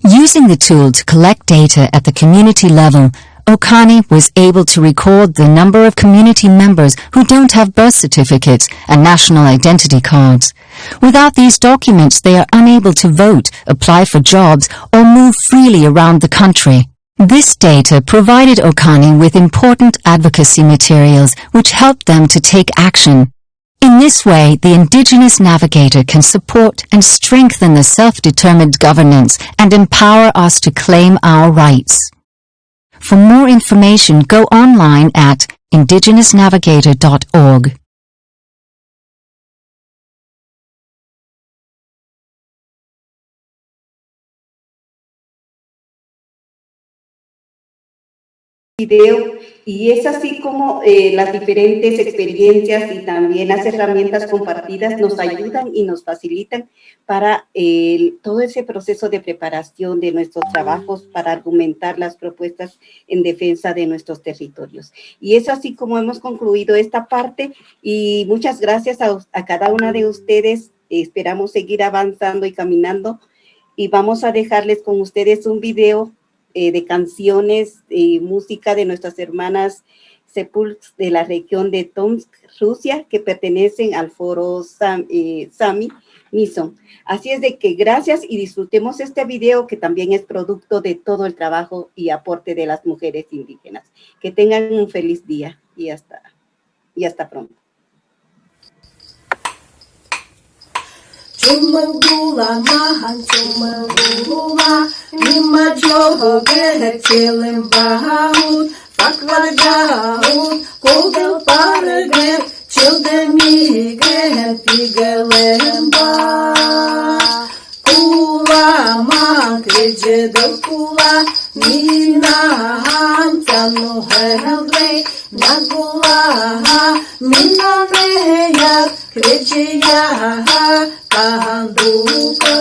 Using the tool to collect data at the community level, Okani was able to record the number of community members who don't have birth certificates and national identity cards. Without these documents, they are unable to vote, apply for jobs, or move freely around the country. This data provided Okani with important advocacy materials which helped them to take action. In this way, the Indigenous Navigator can support and strengthen the self-determined governance and empower us to claim our rights. For more information, go online at indigenousnavigator.org.
video, y es así como las diferentes experiencias y también las herramientas compartidas nos ayudan y nos facilitan para todo ese proceso de preparación de nuestros trabajos para argumentar las propuestas en defensa de nuestros territorios. Y es así como hemos concluido esta parte, y muchas gracias a cada una de ustedes. Esperamos seguir avanzando y caminando, y vamos a dejarles con ustedes un video de canciones y música de nuestras hermanas Sepulks de la región de Tomsk, Rusia, que pertenecen al foro Sami Mison. Así es de que gracias y disfrutemos este video, que también es producto de todo el trabajo y aporte de las mujeres indígenas. Que tengan un feliz día y hasta pronto.
Чумагула, махан, чумагула, мимо джого герчилим багаут, факваргаут, кудел паргер, чилдеми ген пигелем ба. Кула, ман, кричедел кула, мина хантану хелгрей, нагула, мина неяк, кричия, Kahanduka,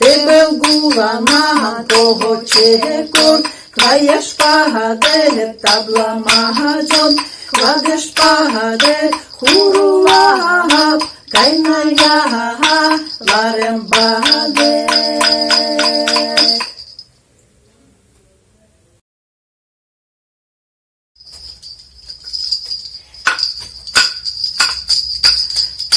Tebel gula maha toho chekor, Klayash pahade tabla mahajon, Kladesh pahade hurula, Kainaya larem bahade.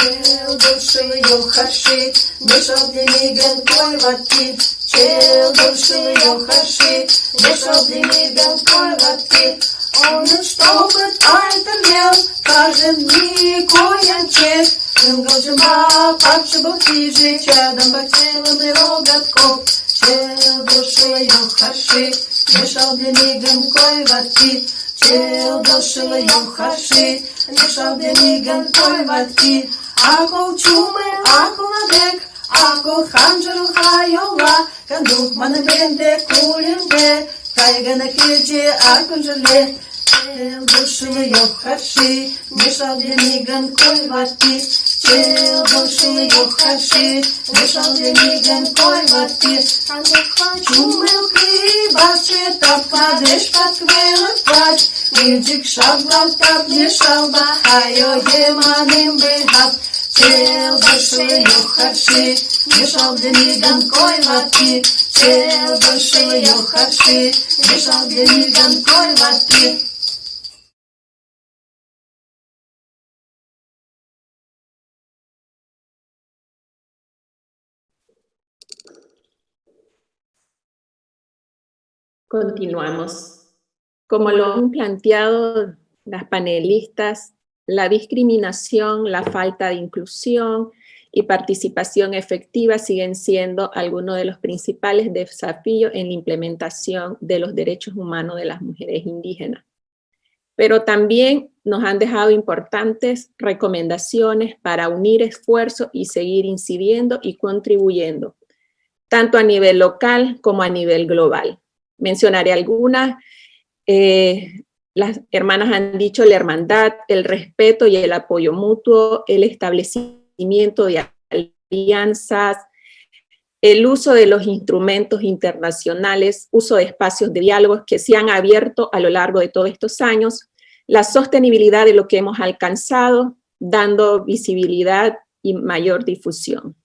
Чел души йохаши, мешал демиген койвати. Чел души йохаши, мешал демиген койвати. Он чтобы альтернел, кажем никоянчек. Ингожима, папшибо тижи, чадом бачелом и рогатков. Чел души йохаши, мешал демиген койвати. Чел души йохаши, мешал демиген койвати. Акол чуме, акол надек, акол ханжеру хайола, кандук манебенде кулемде, кайгана кирче акол жерле. Чел души йохаши, мешал демиген койвати. Чел души йохаши, мешал демиген койвати. Чумелки баче, тападеш патквелен плач, Мирджик шаблам тап не шалба, айо еманим бехап. Чел души йохаши, мешал демиген койвати. Чел души йохаши, мешал демиген койвати.
Continuamos. Como lo han planteado las panelistas, la discriminación, la falta de inclusión y participación efectiva siguen siendo algunos de los principales desafíos en la implementación de los derechos humanos de las mujeres indígenas. Pero también nos han dejado importantes recomendaciones para unir esfuerzos y seguir incidiendo y contribuyendo, tanto a nivel local como a nivel global. Mencionaré algunas. Las hermanas han dicho la hermandad, el respeto y el apoyo mutuo, el establecimiento de alianzas, el uso de los instrumentos internacionales, uso de espacios de diálogo que se han abierto a lo largo de todos estos años, la sostenibilidad de lo que hemos alcanzado, dando visibilidad y mayor difusión.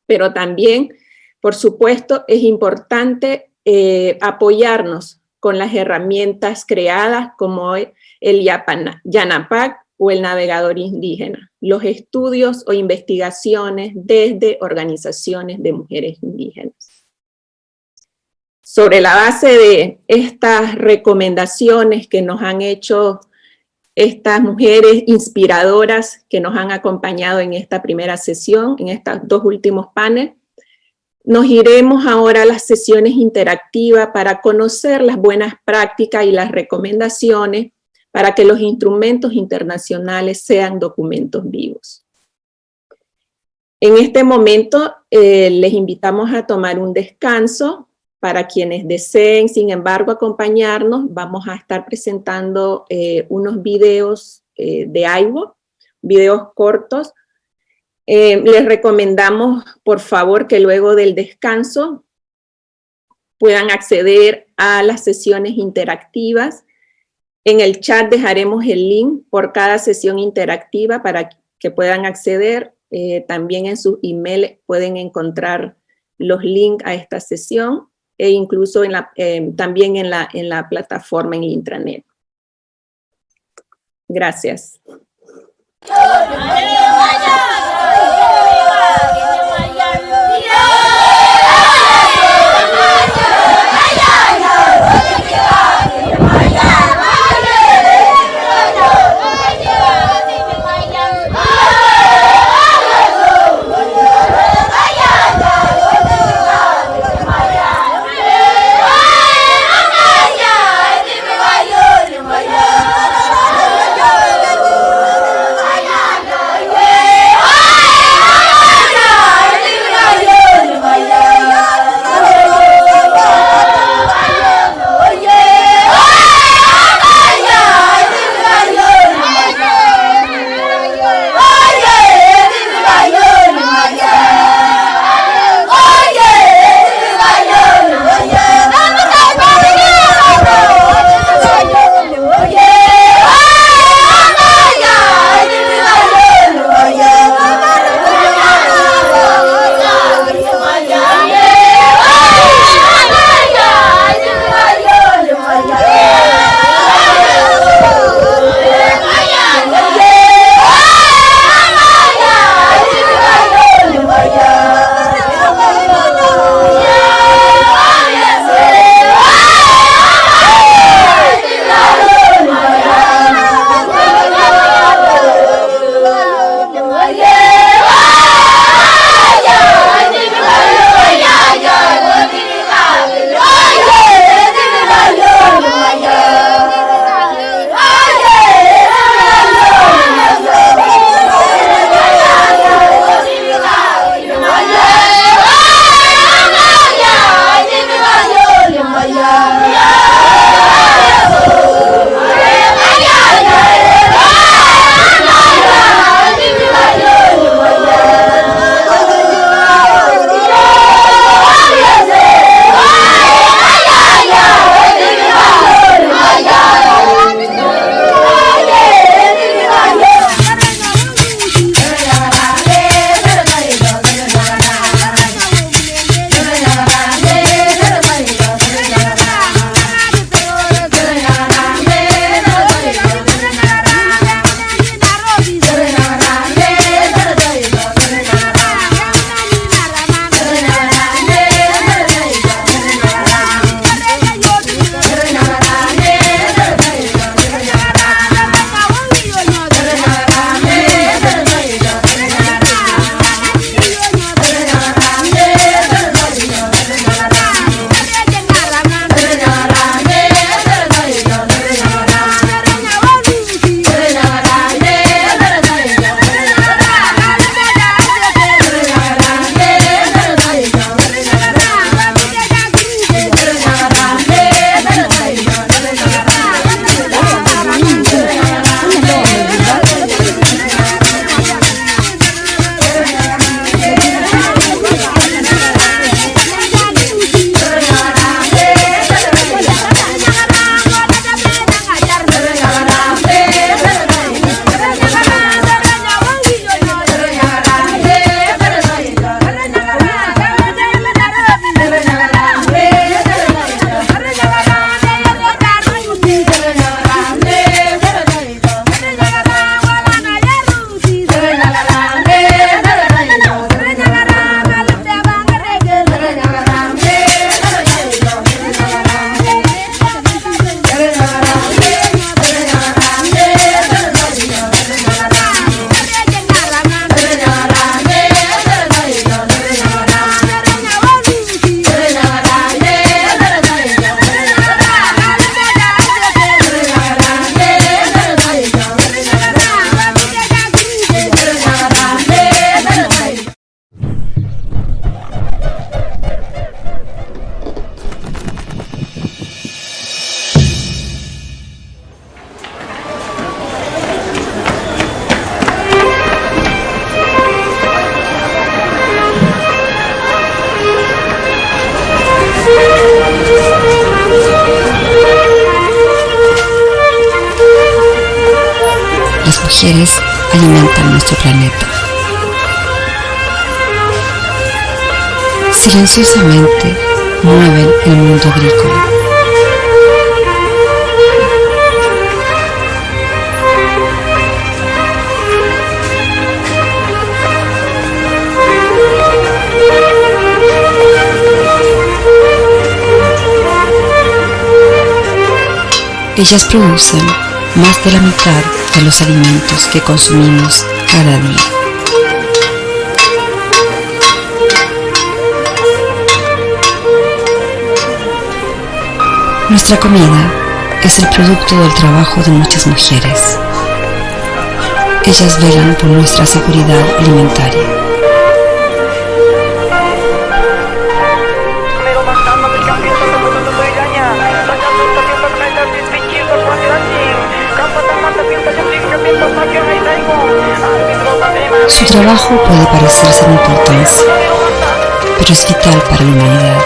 Pero también, por supuesto, es importante apoyarnos con las herramientas creadas como el Yanapac o el navegador indígena, los estudios o investigaciones desde organizaciones de mujeres indígenas. Sobre la base de estas recomendaciones que nos han hecho estas mujeres inspiradoras que nos han acompañado en esta primera sesión, en estos dos últimos paneles, nos iremos ahora a las sesiones interactivas para conocer las buenas prácticas y las recomendaciones para que los instrumentos internacionales sean documentos vivos. En este momento les invitamos a tomar un descanso Para quienes deseen, sin embargo, acompañarnos, vamos a estar presentando unos videos de AIBO, videos cortos. Les recomendamos, por favor, que luego del descanso puedan acceder a las sesiones interactivas. En el chat dejaremos el link por cada sesión interactiva para que puedan acceder. También en su email pueden encontrar los links a esta sesión e incluso también en la plataforma en intranet. Gracias.
mujeres alimentan nuestro planeta. Silenciosamente mueven el mundo agrícola. Ellas producen más de la mitad de los alimentos que consumimos cada día. Nuestra comida es el producto del trabajo de muchas mujeres. Ellas velan por nuestra seguridad alimentaria. Su trabajo puede parecer sin importancia, pero es vital para la humanidad.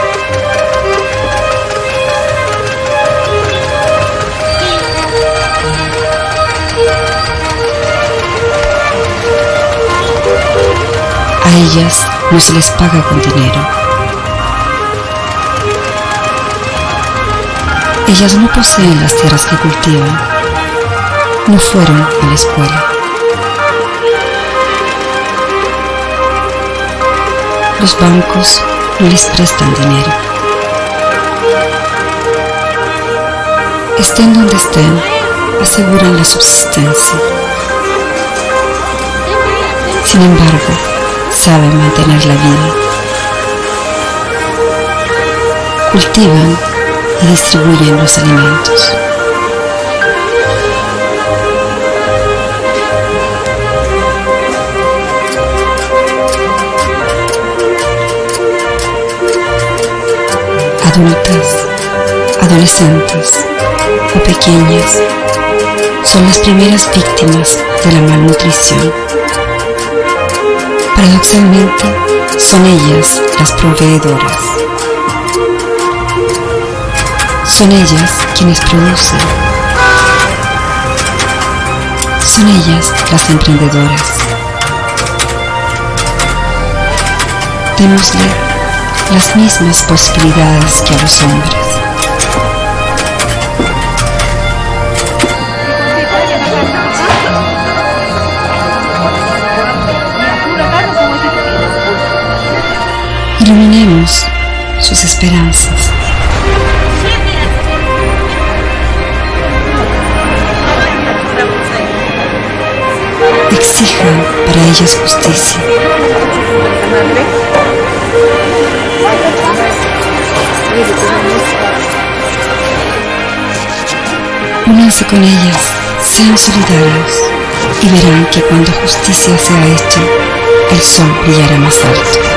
A ellas no se les paga con dinero. Ellas no poseen las tierras que cultivan, no fueron a la escuela. Los bancos no les prestan dinero. Estén donde estén, aseguran la subsistencia. Sin embargo, saben mantener la vida. Cultivan y distribuyen los alimentos. Adultas, adolescentes o pequeñas son las primeras víctimas de la malnutrición. Paradoxalmente, son ellas las proveedoras. Son ellas quienes producen. Son ellas las emprendedoras. Démosle las mismas posibilidades que a los hombres. Iluminemos sus esperanzas. Exijan para ellas justicia. Únanse con ellas, sean solidarios y verán que cuando justicia sea hecha, el sol brillará más alto.